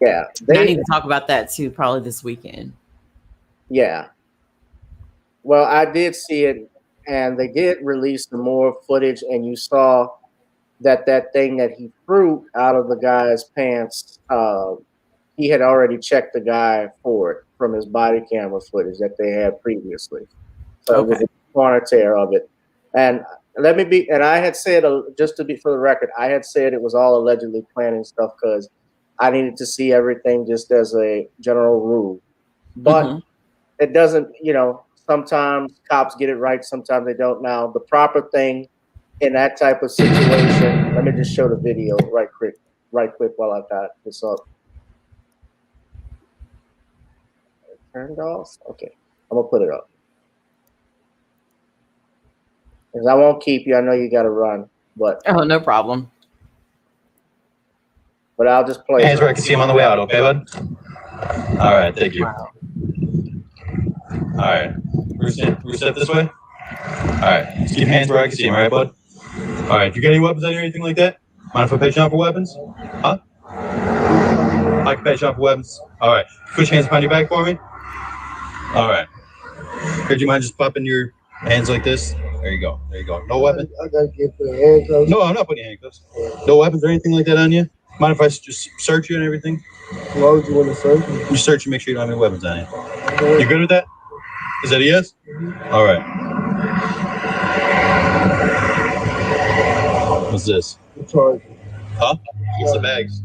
Yeah. I need to talk about that too, probably this weekend. Yeah. Well, I did see it, and they did release some more footage, and you saw that thing that he threw out of the guy's pants, he had already checked the guy for it from his body camera footage that they had previously. So It was a corner tear of it. And I had said, just to be for the record, I had said it was all allegedly planning stuff because I needed to see everything just as a general rule. But it doesn't, sometimes cops get it right, sometimes they don't. Now, the proper thing in that type of situation, let me just show the video right quick while I got this up. Turned off? Okay, I'm gonna put it up. Because I won't keep you. I know you got to run, but no problem. But I'll just play. Hands where I can see him on the way out, okay, bud? All right, thank you. Wow. All right, we're set this way. All right, just keep hands where I can see him, all right, bud? All right, you got any weapons on you or anything like that? Mind if I pet you out for weapons? Huh? I can pet you out for weapons. All right, put your hands behind your back for me. All right. Could you mind just popping your hands like this? There you go. No weapon? I gotta get the handcuffs. No, I'm not putting handcuffs. No weapons or anything like that on you? Mind if I just search you and everything? Why would you want to search me? You search and make sure you don't have any weapons on you. You good with that? Is that a yes? All right. What's this? I'm sorry. Huh? What's the bags?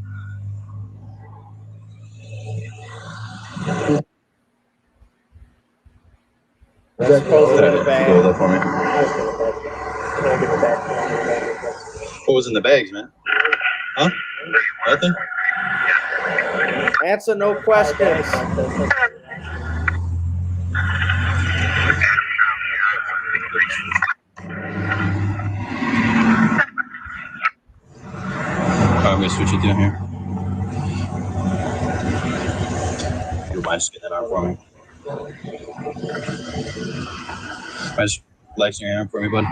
That's supposed to be the Go bag. with that for me. What was in the bags, man? Huh? Nothing? Answer no questions. I'm gonna switch it down here. You mind just get that arm for me? Mind just flexing your arm for me, bud?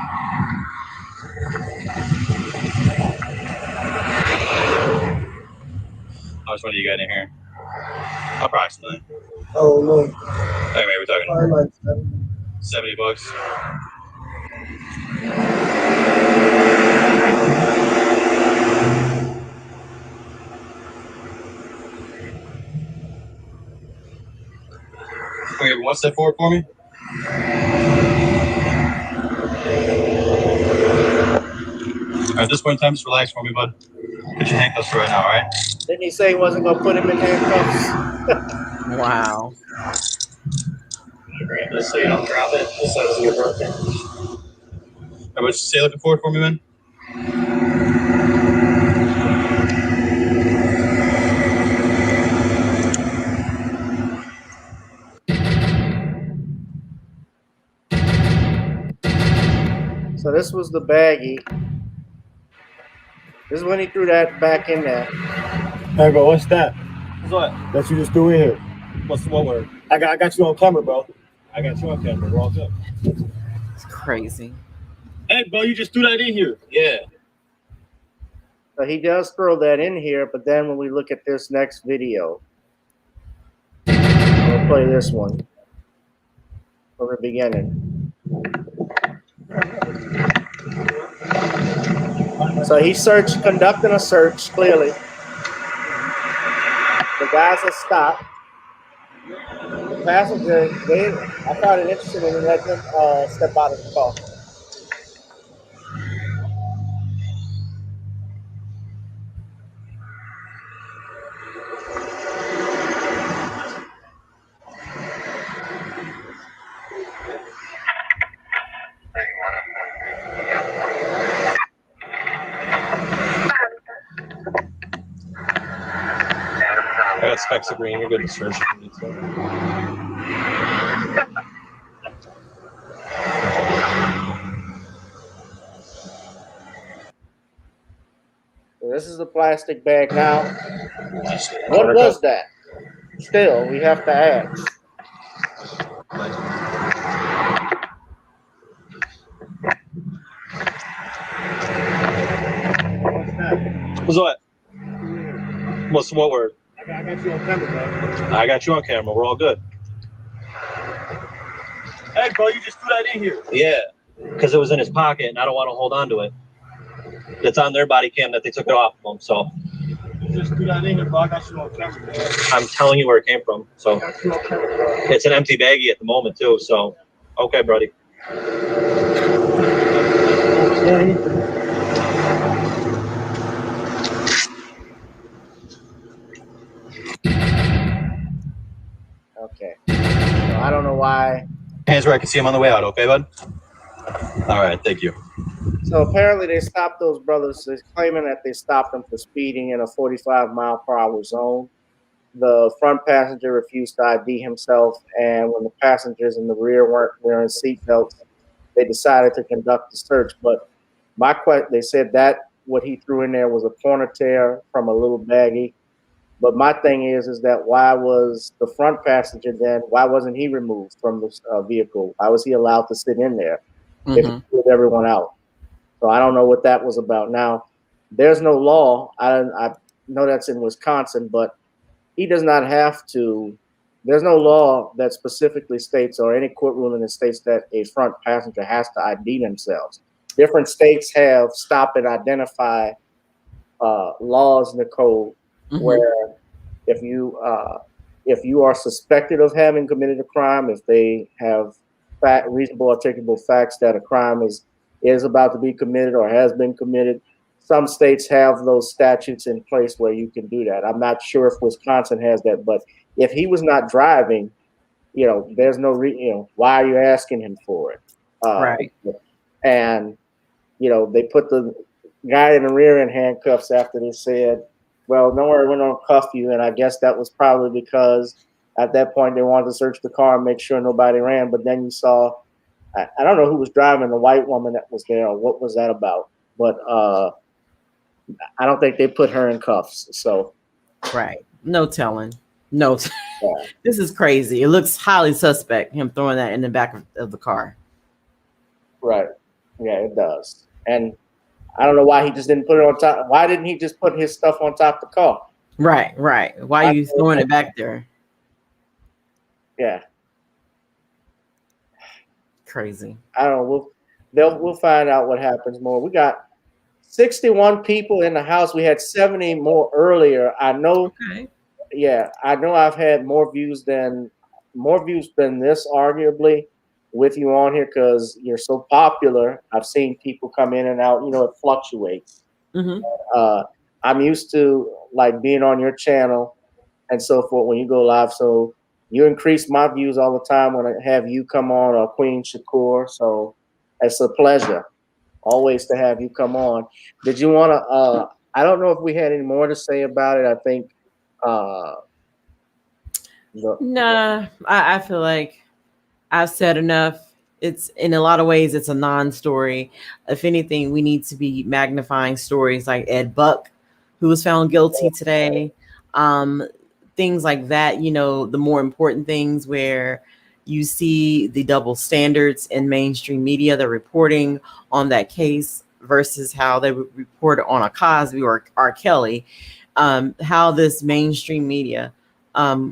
How much money you got in here? Approximately. Oh no. Hey, man, we're talking Probably like 70 bucks. Okay, one step forward for me. All right, at this point in time, just relax for me, bud. Get your handcuffs right now, all right? Didn't he say he wasn't going to put him in handcuffs? Wow. Grab this so you don't drop it. This side doesn't get broken. How about you stay looking forward for me, man? So this was the baggie. This is when he threw that back in there. Hey, bro, what's that? What's what? That you just threw in here? What's what word? I got you on camera, bro. I got you on camera. We're all good. It's crazy. Hey, bro, you just threw that in here. Yeah. So he does throw that in here, but then when we look at this next video, I'll play this one from the beginning. So he conducting a search, clearly. The guys are stopped. The passenger, I found it interesting when we let them step out of the car. I got specks of green. You're good to search if you need to. So this is the plastic bag now. What was that? Still, we have to ask. What's what? What's what word? I got you on camera, bro. I got you on camera. We're all good. Hey, bro, you just threw that in here. Yeah, because it was in his pocket, and I don't want to hold on to it. It's on their body cam that they took it off of him, so. You just threw that in here, bro. I got you on camera, bro. I'm telling you where it came from, so. I got you on camera, bro. It's an empty baggie at the moment, too, so. Okay, buddy. Okay. So I don't know why. Hands where I can see him on the way out, okay, bud? All right, thank you. So apparently they stopped those brothers. They're claiming that they stopped them for speeding in a 45-mile-per-hour zone. The front passenger refused to ID himself, and when the passengers in the rear weren't wearing seatbelts, they decided to conduct the search. But they said that what he threw in there was a corner tear from a little baggie. But my thing is that why was the front passenger then? Why wasn't he removed from the vehicle? Why was he allowed to sit in there if he pulled everyone out? So I don't know what that was about. Now, there's no law. I know that's in Wisconsin, but he does not have to. There's no law that specifically states, or any court ruling that states, that a front passenger has to ID themselves. Different states have stop and identify laws, Nicole, where if you are suspected of having committed a crime, if they have reasonable articulable facts that a crime is about to be committed or has been committed, some states have those statutes in place where you can do that. I'm not sure if Wisconsin has that, but if he was not driving, there's no why are you asking him for it? Right. And they put the guy in the rear in handcuffs after they said Well, don't worry, we're gonna cuff you, and I guess that was probably because at that point they wanted to search the car and make sure nobody ran. But then you saw, I don't know who was driving, the white woman that was there, or what was that about? But I don't think they put her in cuffs. So, right, no telling. No, yeah. This is crazy. It looks highly suspect. Him throwing that in the back of the car. Right. Yeah, it does. And I don't know why he just didn't put it on top. Why didn't he just put his stuff on top of the car? Right. Why are you throwing it back there? Yeah. Crazy. I don't know. We'll find out what happens more. We got 61 people in the house. We had 70 more earlier. I know. Okay. Yeah, I know I've had more views than this, arguably, with you on here because you're so popular. I've seen people come in and out. It fluctuates. Mm-hmm. I'm used to like being on your channel and so forth when you go live. So you increase my views all the time when I have you come on, or Queen Shakur. So it's a pleasure always to have you come on. Did you want to? I don't know if we had any more to say about it. I think. Nah, I feel like I've said enough. It's in a lot of ways, it's a non-story. If anything, we need to be magnifying stories like Ed Buck, who was found guilty today. Things like that, the more important things where you see the double standards in mainstream media, the reporting on that case versus how they would report on a Cosby or R. Kelly, how this mainstream media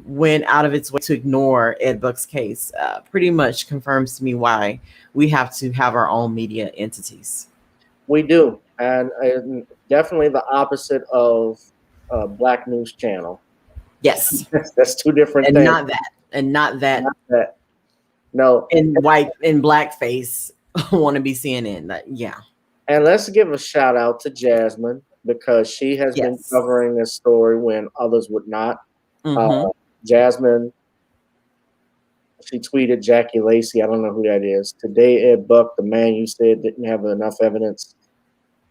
went out of its way to ignore Ed Buck's case pretty much confirms to me why we have to have our own media entities. We do, and definitely the opposite of Black News Channel. Yes, that's two different and things. Not that. No, in blackface want to be CNN. Yeah. And let's give a shout out to Jasmine because she has been covering this story when others would not. Mm-hmm. Jasmine, she tweeted Jackie Lacey. I don't know who that is. Today, Ed Buck, the man you said didn't have enough evidence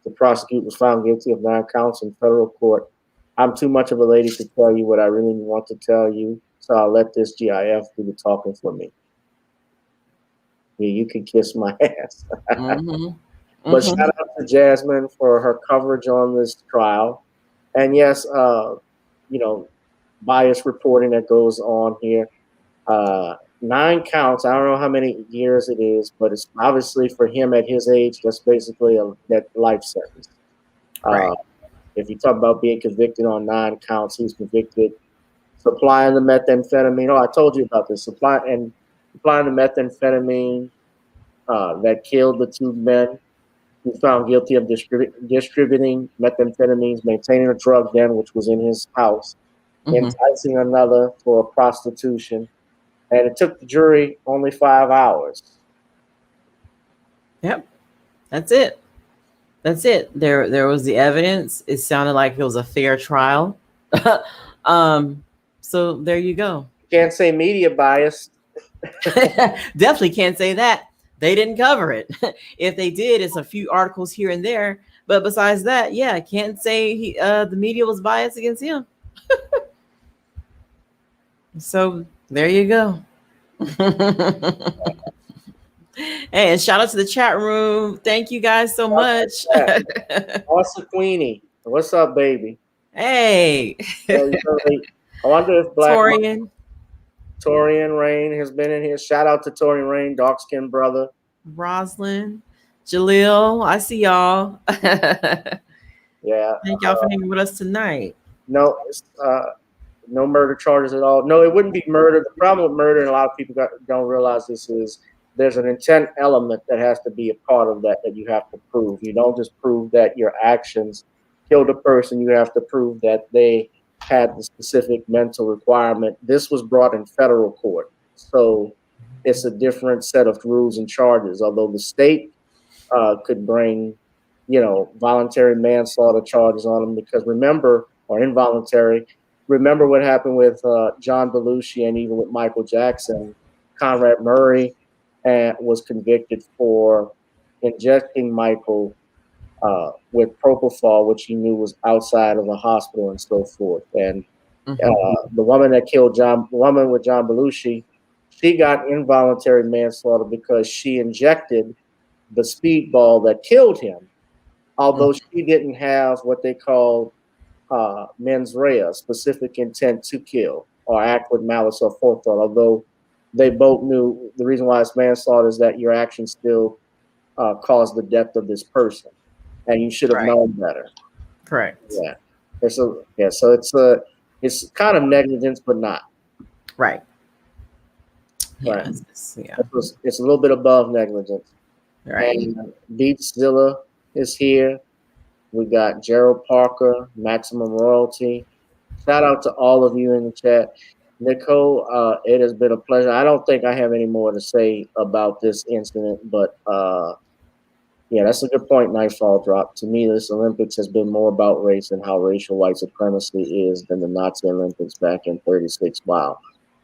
to prosecute, was found guilty of 9 counts in federal court. I'm too much of a lady to tell you what I really want to tell you, so I'll let this GIF do the talking for me. Yeah, you can kiss my ass. Mm-hmm. But shout out to Jasmine for her coverage on this trial. And yes, bias reporting that goes on here. 9 counts. I don't know how many years it is, but it's obviously for him at his age, that's basically that life sentence. Right. If you talk about being convicted on 9 counts, he's convicted supplying the methamphetamine. Oh, I told you about this. Supplying the methamphetamine that killed the 2 men. He was found guilty of distributing methamphetamines, maintaining a drug den, which was in his house, enticing another for prostitution. And it took the jury only 5 hours. Yep. That's it. There was the evidence. It sounded like it was a fair trial. So there you go. Can't say media bias. Definitely can't say that. They didn't cover it. If they did, it's a few articles here and there. But besides that, yeah, can't say the media was biased against him. So there you go. Hey, and shout out to the chat room. Thank you guys so much. Also, Queenie, what's up, baby? Hey. I wonder if Torian Rain has been in here. Shout out to Torian Rain, dark skinned brother. Roslyn, Jaleel, I see y'all. Yeah. Thank y'all for hanging with us tonight. No, no murder charges at all. No, it wouldn't be murder. The problem with murder, and a lot of people don't realize this, is there's an intent element that has to be a part of that you have to prove. You don't just prove that your actions killed a person. You have to prove that they had the specific mental requirement. This was brought in federal court, so it's a different set of rules and charges. Although the state could bring, voluntary manslaughter charges on them, because or involuntary. Remember what happened with John Belushi and even with Michael Jackson. Conrad Murray was convicted for injecting Michael with propofol, which he knew was outside of a hospital and so forth. And the woman that killed the woman with John Belushi, she got involuntary manslaughter because she injected the speedball that killed him, although she didn't have what they call mens rea, specific intent to kill or act with malice or forethought, although they both knew the reason why it's manslaughter is that your actions still caused the death of this person, and you should have known better. Correct. Yeah. So it's kind of negligence, but not. Right. Right. Yeah. It's a little bit above negligence. Right. And Beatszilla is here. We got Gerald Parker, Maximum Royalty. Shout out to all of you in the chat. Nicole, it has been a pleasure. I don't think I have any more to say about this incident, but yeah, that's a good point, Nightfall Drop. To me, this Olympics has been more about race and how racial white supremacy is than the Nazi Olympics back in 36. Wow.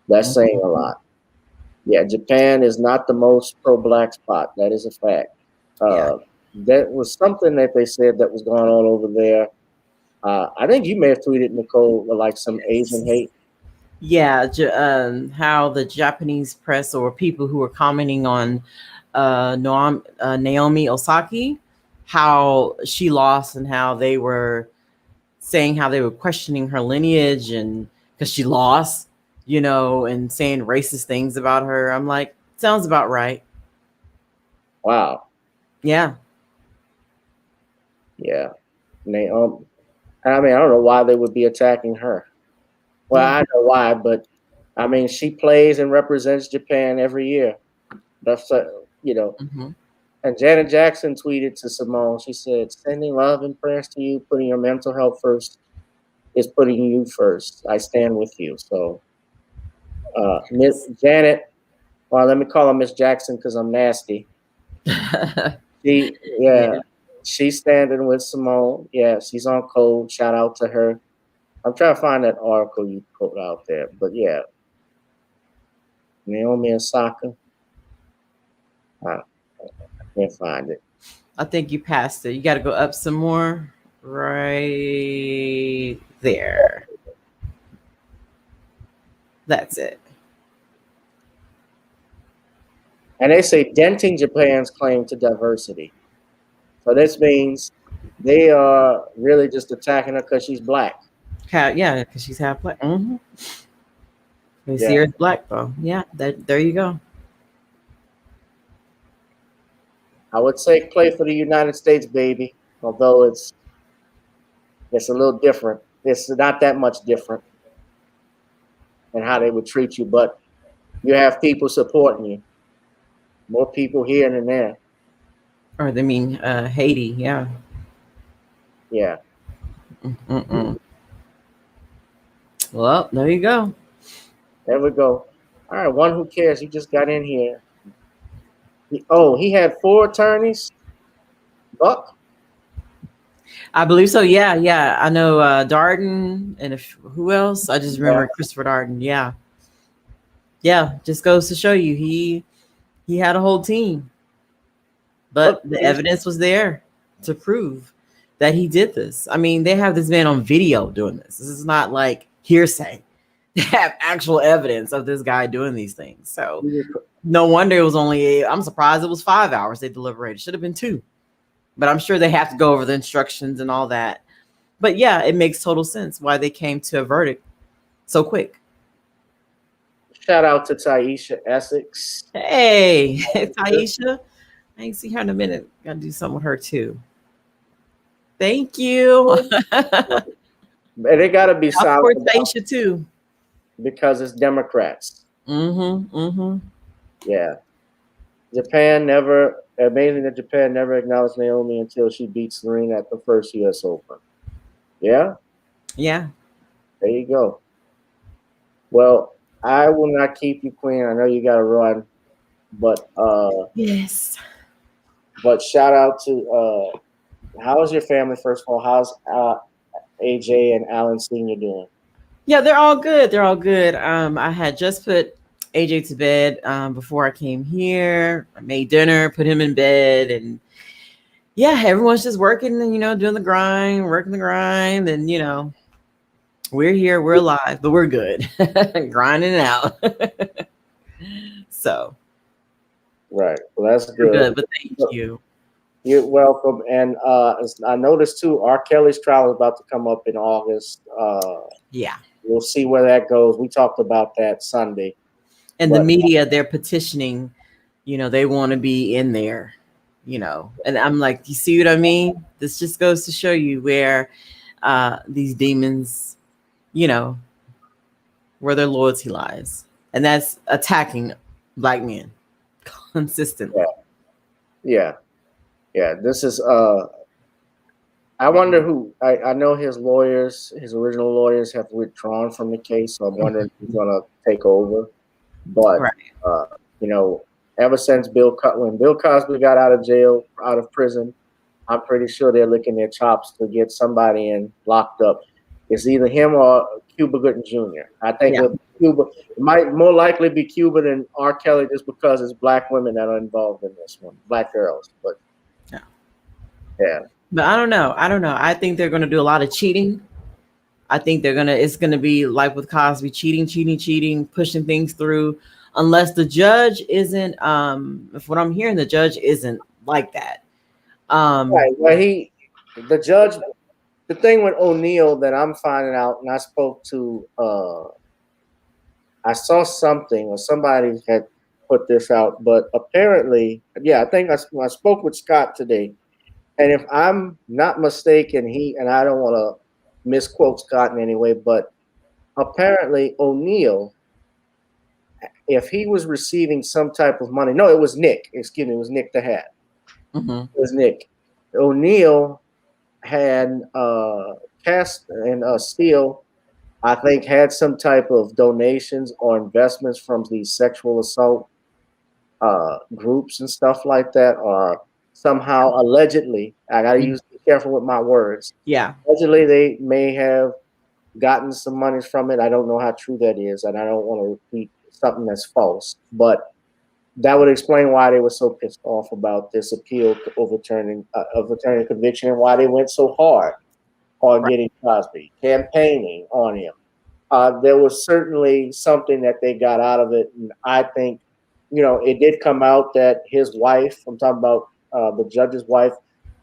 That's saying a lot. Yeah, Japan is not the most pro-black spot. That is a fact. That was something that they said that was going on over there. I think you may have tweeted, Nicole, like some Asian hate. Yeah, how the Japanese press or people who were commenting on Naomi Osaki, how she lost and how they were saying how they were questioning her lineage and because she lost, you know, and saying racist things about her. I'm like, sounds about right. Wow. Yeah. Yeah. Naomi. I mean, I don't know why they would be attacking her. Well, I know why, but I mean, she plays and represents Japan every year. That's you know. And Janet Jackson tweeted to Simone. She said, "Sending love and prayers to you. Putting your mental health first is putting you first. I stand with you." So, Miss Janet, well, let me call her Miss Jackson because I'm nasty. She's standing with Simone. Yeah, she's on code. Shout out to her. I'm trying to find that article you put out there, but yeah, Naomi Osaka. I can't find it. I think you passed it. You got to go up some more. Right there. That's it. And they say denting Japan's claim to diversity. So this means they are really just attacking her because she's black. Yeah, because she's half black. They see her as black, though. Yeah, there you go. I would say play for the United States, baby. Although it's a little different. It's not that much different in how they would treat you, but you have people supporting you. More people here than there. Or they mean Haiti, yeah. Yeah. Well, there you go. There we go. All right, one who cares. He just got in here. He had 4 attorneys. Buck. I believe so. Yeah. I know Darden and who else? I just remember Christopher Darden. Yeah. Just goes to show you he had a whole team, but the evidence was there to prove that he did this. I mean, they have this man on video doing this. This is not like hearsay. They have actual evidence of this guy doing these things. So no wonder it was only, I'm surprised it was 5 hours they deliberated. Should have been 2. But I'm sure they have to go over the instructions and all that. But yeah, it makes total sense why they came to a verdict so quick. Shout out to Taisha Essex. Hey, Taisha. I ain't seen her in a minute. Gotta do something with her too. Thank you. And they gotta be solid. Taisha too. Because it's Democrats. Yeah. Amazing that Japan never acknowledged Naomi until she beat Serena at the first US Open. Yeah? Yeah. There you go. Well, I will not keep you, Queen. I know you gotta run. But yes. But shout out to how's your family, first of all? How's AJ and Alan Sr. doing? Yeah, they're all good. I had just put AJ to bed before I came here. I made dinner, put him in bed, and yeah, everyone's just working and, doing the grind, working the grind. And, we're here, we're alive, but we're good. Grinding it out. So. Right. Well, that's We're good. good, but thank you. You're welcome. And I noticed too, R. Kelly's trial is about to come up in August. Yeah. We'll see where that goes. We talked about that Sunday. And the media, they're petitioning, they want to be in there, and I'm like, you see what I mean? This just goes to show you where these demons, where their loyalty lies. And that's attacking Black men consistently. Yeah. This is I wonder who I know his original lawyers have withdrawn from the case, so I'm wondering who's gonna take over. But right. Ever since when Bill Cosby got out of prison, I'm pretty sure they're licking their chops to get somebody locked up. It's either him or Cuba Gooding Jr. I think Cuba, it might more likely be Cuba than R. Kelly, just because it's Black women that are involved in this one, Black girls. But yeah. But I don't know. I think they're going to do a lot of cheating. I think it's going to be like with Cosby, cheating, pushing things through, unless the judge isn't, if what I'm hearing, the judge isn't like that. Right. Well, the judge, the thing with O'Neill that I'm finding out, and I spoke to, I saw something or somebody had put this out, but apparently, I think I spoke with Scott today. And if I'm not mistaken, and I don't want to misquote Scott in any way, but apparently O'Neill, if he was receiving some type of money, no, it was Nick. Excuse me, it was Nick the Hat. Mm-hmm. It was Nick. O'Neill had Cast and Steele, I think, had some type of donations or investments from these sexual assault groups and stuff like that, or somehow allegedly, I gotta be careful with my words. Yeah. Allegedly, they may have gotten some monies from it. I don't know how true that is, and I don't want to repeat something that's false. But that would explain why they were so pissed off about this appeal to overturning conviction, and why they went so hard on getting Cosby, campaigning on him. There was certainly something that they got out of it, and I think, it did come out that his wife, I'm talking about the judge's wife,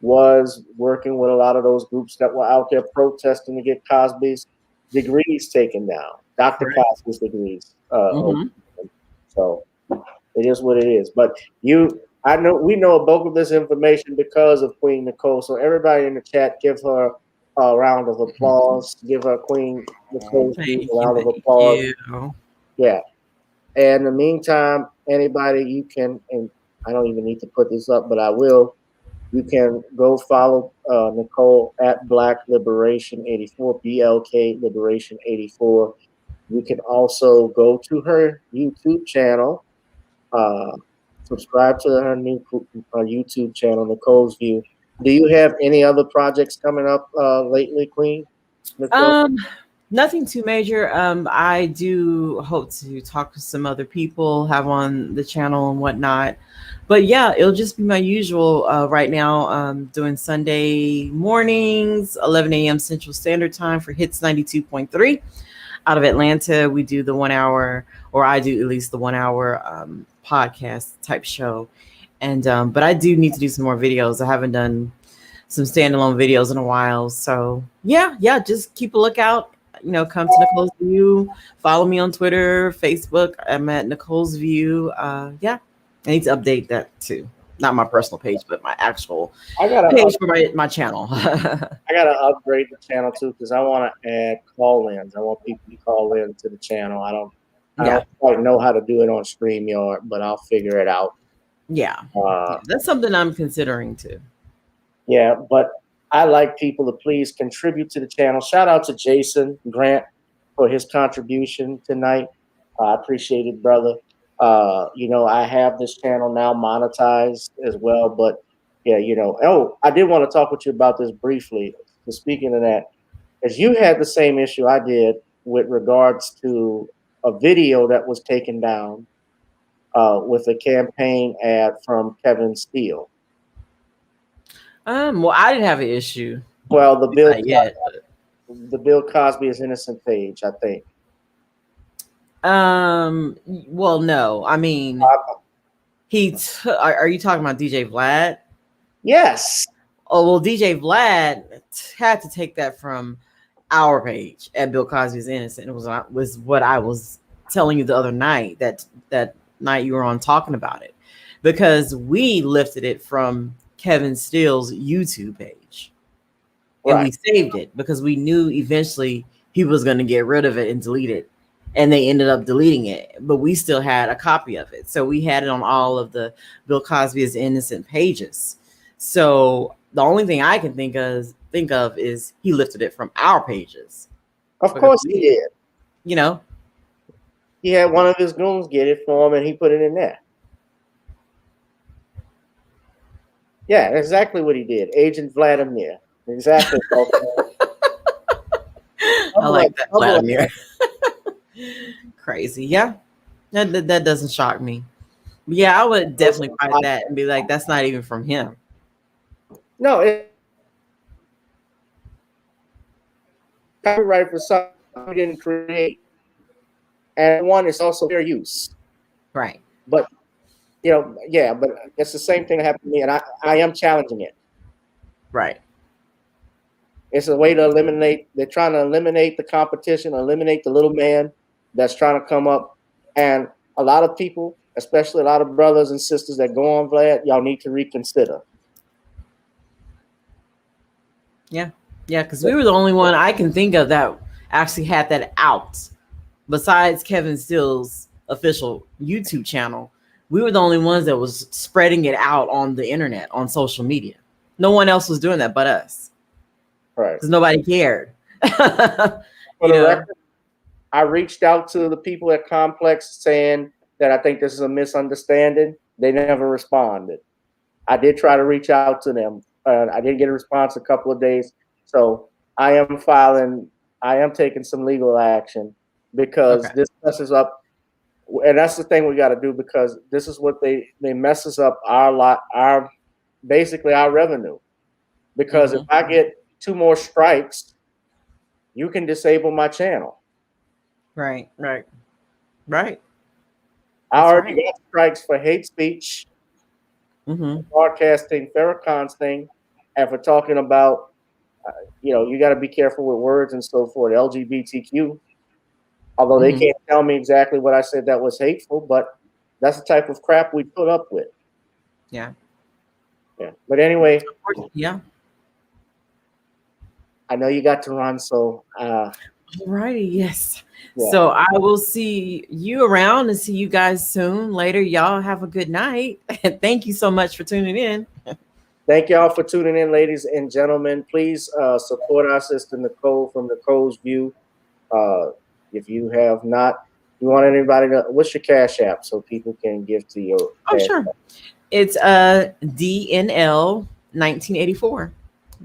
was working with a lot of those groups that were out there protesting to get Cosby's degrees taken down, Dr. Cosby's degrees. So it is what it is. But we know both of this information because of Queen Nicole. So everybody in the chat, give her a round of applause. Give her Queen Nicole a round of applause. Yeah. And in the meantime, anybody, you can, and I don't even need to put this up, but I will. You can go follow Nicole at Black Liberation 84, BLK Liberation 84. You can also go to her YouTube channel, subscribe to her new YouTube channel, Nicole's View. Do you have any other projects coming up lately, Queen Nicole? Nothing too major. I do hope to talk to some other people, have on the channel and whatnot. But yeah, it'll just be my usual right now. Doing Sunday mornings, 11 a.m. Central Standard Time for Hits 92.3. Out of Atlanta, we do the 1 hour, or I do at least the 1 hour podcast type show. And but I do need to do some more videos. I haven't done some standalone videos in a while. So yeah, just keep a lookout. Come to Nicole's View. Follow me on Twitter, Facebook. I'm at Nicole's View. I need to update that too. Not my personal page, but my actual page for my channel. I gotta upgrade the channel too, because I want to add call-ins. I want people to call in to the channel. I don't quite know how to do it on StreamYard, but I'll figure it out. Yeah, that's something I'm considering too. Yeah, but I like people to please contribute to the channel. Shout out to Jason Grant for his contribution tonight. I appreciate it, brother. I have this channel now monetized as well, but I did want to talk with you about this briefly. So speaking of that, as you had the same issue I did with regards to a video that was taken down with a campaign ad from Kevin Steele. Well, I didn't have an issue. Well, the Not yet. Bill Cosby is innocent page, I think. Well, no. I mean, are you talking about DJ Vlad? Yes. Oh, well, DJ Vlad had to take that from our page at Bill Cosby's Innocent. It was what I was telling you the other night, that night you were on talking about it, because we lifted it from Kevin Steele's YouTube page. And we saved it because we knew eventually he was going to get rid of it and delete it. And they ended up deleting it, but we still had a copy of it. So we had it on all of the Bill Cosby is Innocent pages. So the only thing I can think of is he lifted it from our pages. Of course he did. You know, he had one of his goons get it for him, and he put it in there. Yeah, exactly what he did. Agent Vladimir. Exactly. I like that, Vladimir. Crazy. Yeah. That doesn't shock me. Yeah, I would definitely fight that and be like, that's not even from him. No, copyright for something we didn't create. And one is also fair use. Right. But, yeah, but it's the same thing that happened to me, and I am challenging it. Right. It's a way to they're trying to eliminate the competition, eliminate the little man that's trying to come up. And a lot of people, especially a lot of brothers and sisters that go on Vlad, y'all need to reconsider. Yeah. Yeah, because we were the only one I can think of that actually had that out. Besides Kevin Steele's official YouTube channel, we were the only ones that was spreading it out on the internet, on social media. No one else was doing that but us. Right. Because nobody cared. For the record, I reached out to the people at Complex saying that I think this is a misunderstanding. They never responded. I did try to reach out to them. I did get a response a couple of days. So I am taking some legal action because this messes up. And that's the thing we got to do, because this is what they messes up basically our revenue. Because if I get 2 more strikes, you can disable my channel. Right. I already got strikes for hate speech, broadcasting Farrakhan's thing, and for talking about, you got to be careful with words and so forth, LGBTQ. Although they can't tell me exactly what I said that was hateful, but that's the type of crap we put up with. Yeah. Yeah. But anyway. Yeah. I know you got to run, so. Alrighty, yes. Yeah. So I will see you around and see you guys soon. Later, y'all have a good night. Thank you so much for tuning in. Thank y'all for tuning in, ladies and gentlemen. Please support our sister Nicole from Nicole's View. If you have not, you want anybody to, what's your Cash App so people can give to your? Oh, sure. App? It's DNL 1984.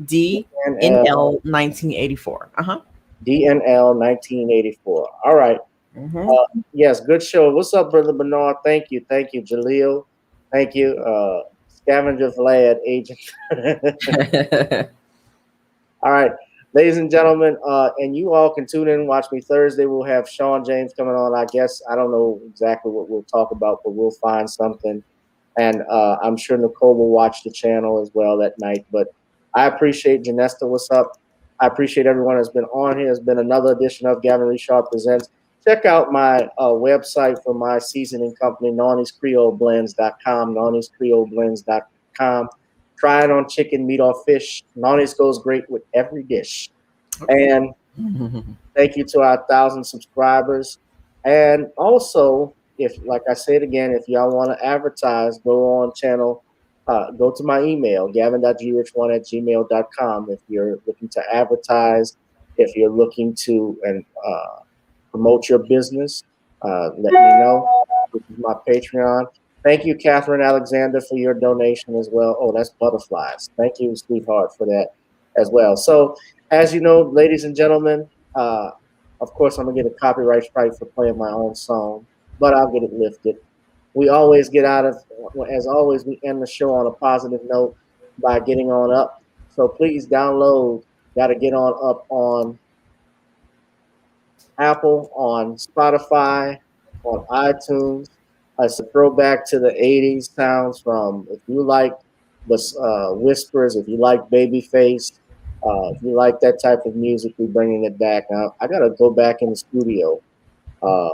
DNL 1984. DNL 1984. All right. Yes, good show. What's up, Brother Bernard? Thank you. Jaleel. Thank you. Scavenger Vlad, agent. All right. Ladies and gentlemen, and you all can tune in and watch me Thursday. We'll have Sean James coming on. I guess I don't know exactly what we'll talk about, but we'll find something. And I'm sure Nicole will watch the channel as well that night. But I appreciate Janesta. What's up? I appreciate everyone that's been on here. It's been another edition of Gavin Richard Presents. Check out my website for my seasoning company, Nawny'sCreoleBlends.com, Nawny'sCreoleBlends.com. Try it on chicken, meat, or fish. Nawny's goes great with every dish. And thank you to our 1,000 subscribers. And also, like I said again, if y'all want to advertise, go on channel. Go to my email, gavin.grich1@gmail.com. If you're looking to advertise, if you're looking to promote your business, let me know. This is my Patreon. Thank you, Catherine Alexander, for your donation as well. Oh, that's butterflies. Thank you, sweetheart, for that as well. So, as you know, ladies and gentlemen, of course, I'm going to get a copyright strike for playing my own song, but I'll get it lifted. We always get out of, as always, we end the show on a positive note. by getting on up. So please download. Got to get on up on Apple, on Spotify, on iTunes. It's a throwback to the 80s sounds from, if you like the Whispers, if you like Babyface, if you like that type of music, we're bringing it back. Now, I got to go back in the studio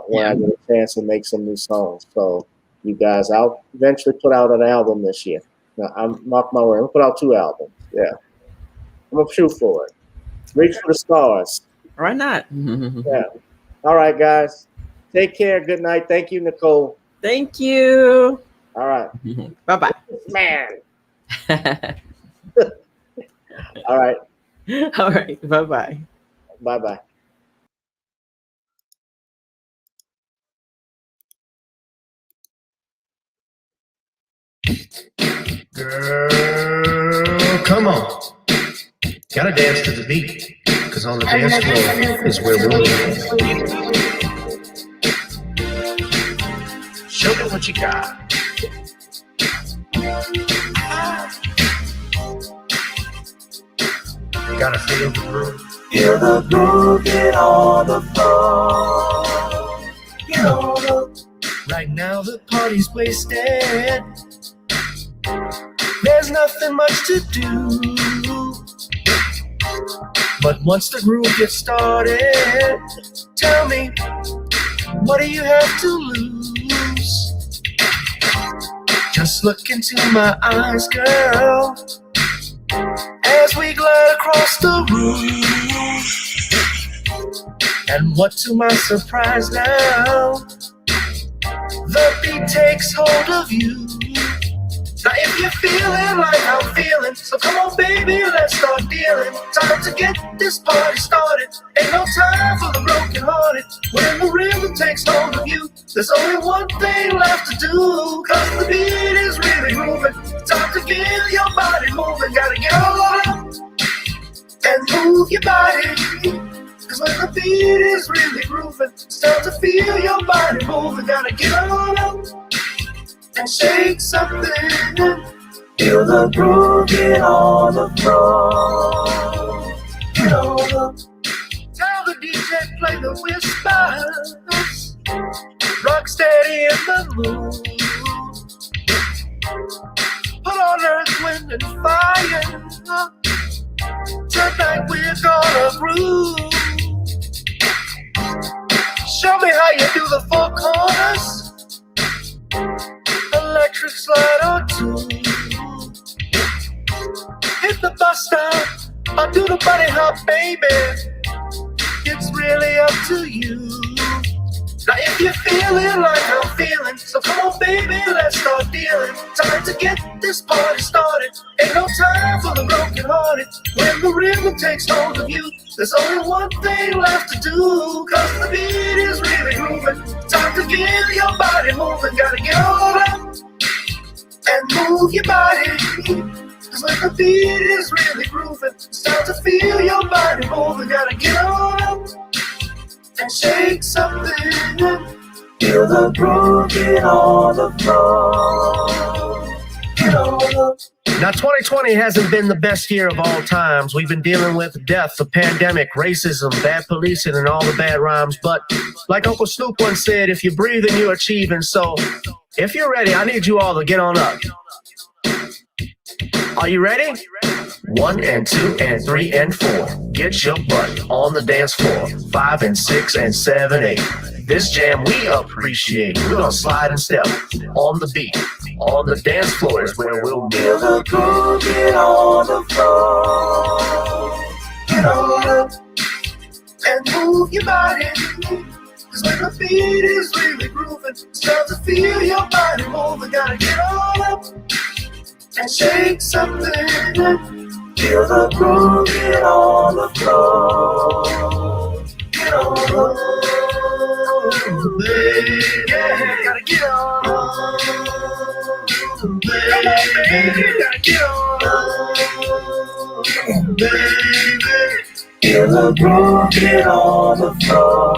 when I get a chance to make some new songs. So, you guys, I'll eventually put out an album this year. Now, I'm mark my word. I'm gonna put out 2 albums. Yeah, I'm gonna shoot for it. Reach for the stars. Why not? Yeah. All right, guys. Take care. Good night. Thank you, Nicole. Thank you. All right. Bye-bye. Man. All right. All right. Bye-bye. Bye-bye. Girl, come on. Gotta dance to the beat, cause on the dance floor is where we'll be. Show me what you got. Gotta feel the groove. Feel the groove, get on the floor. Get on up. Right now the party's wasted. There's nothing much to do. But once the groove gets started, tell me, what do you have to lose? Just look into my eyes, girl, as we glide across the room. And what to my surprise now, the beat takes hold of you. Now if you're feeling like I'm feeling, so come on baby, let's start dealing. Time to get this party started. Ain't no time for the broken hearted. When the rhythm takes hold of you, there's only one thing left to do. Cause the beat is really moving. Time to feel your body moving. Gotta get on up and move your body. Cause when the beat is really grooving, it's time to feel your body moving. Gotta get on up and shake something. Feel the groove, get on the floor. Get on up. Tell the DJ play the whispers. Rock steady in the mood. Put on earth, wind, and fire. Tonight we're gonna groove. Show me how you do the 4 corners. Electric slide or 2. Hit the bus stop or do the bunny hop, baby. It's really up to you. Now if you're feeling like I'm feeling, so come on baby, let's start dealing. Time to get this party started. Ain't no time for the broken hearted. When the rhythm takes hold of you, there's only one thing left to do. Cause the beat is really grooving. Time to feel your body moving. Gotta get on up and move your body. Cause when the beat is really grooving, it's time to feel your body moving. Gotta get on up and shake something. Feel the groove, get on the floor. Get on up. Now 2020 hasn't been the best year of all times. We've been dealing with death, the pandemic, racism, bad policing, and all the bad rhymes. But like Uncle Snoop once said, if you're breathing, you're achieving. So if you're ready, I need you all to get on up. Are you ready? 1 and 2 and 3 and 4. Get your butt on the dance floor. 5 and 6 and 7, 8. This jam we appreciate. We're gonna slide and step on the beat. On the dance floor is where we'll feel the groove. Get on the floor. Get on up and move your body. Cause when the beat is really grooving, it's time to feel your body moving. Gotta get on up and shake something. Feel the groove, get on the floor. Get on up, baby. Yeah, gotta get on up, baby. Come on, baby, gotta get on up, baby. Feel the groove, get on the floor.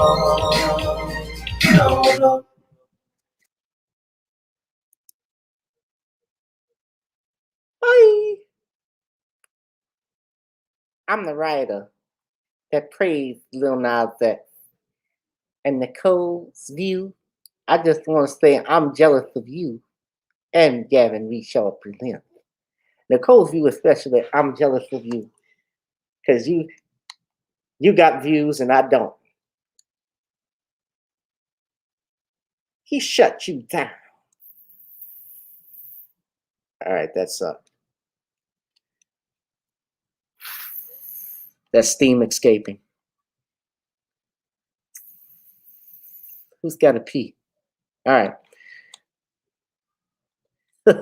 Get on up. Bye. I'm the writer that praised Lil Nas X and Nicole's view. I just want to say I'm jealous of you and Gavin we shall present. Nicole's view especially, I'm jealous of you because you got views and I don't. He shut you down. All right, that's steam escaping. Who's got to pee? All right.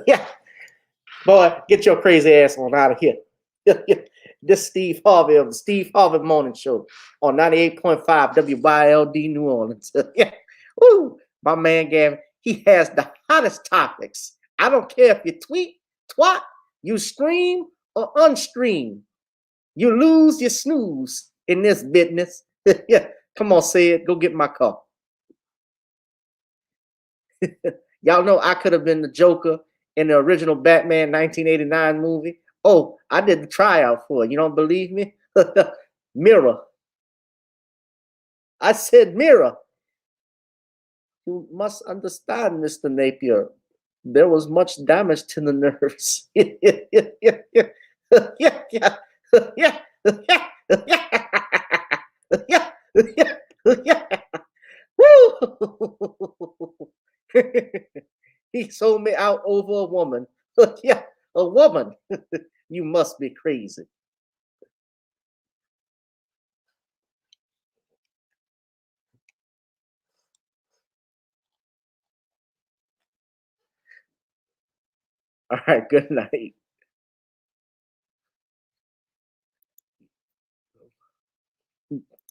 Yeah. Boy, get your crazy ass on out of here. This Steve Harvey of the Steve Harvey Morning Show on 98.5 WYLD New Orleans. Yeah. Woo. My man Gavin, he has the hottest topics. I don't care if you tweet, twat, you stream or unstream. You lose, you snooze in this business. Yeah. Come on, say it. Go get my car. Y'all know I could have been the Joker in the original Batman 1989 movie. Oh, I did the tryout for it. You don't believe me? Mirror. I said mirror. You must understand, Mr. Napier. There was much damage to the nerves. Woo! He sold me out over a woman. Yeah, a woman. You must be crazy. All right, good night.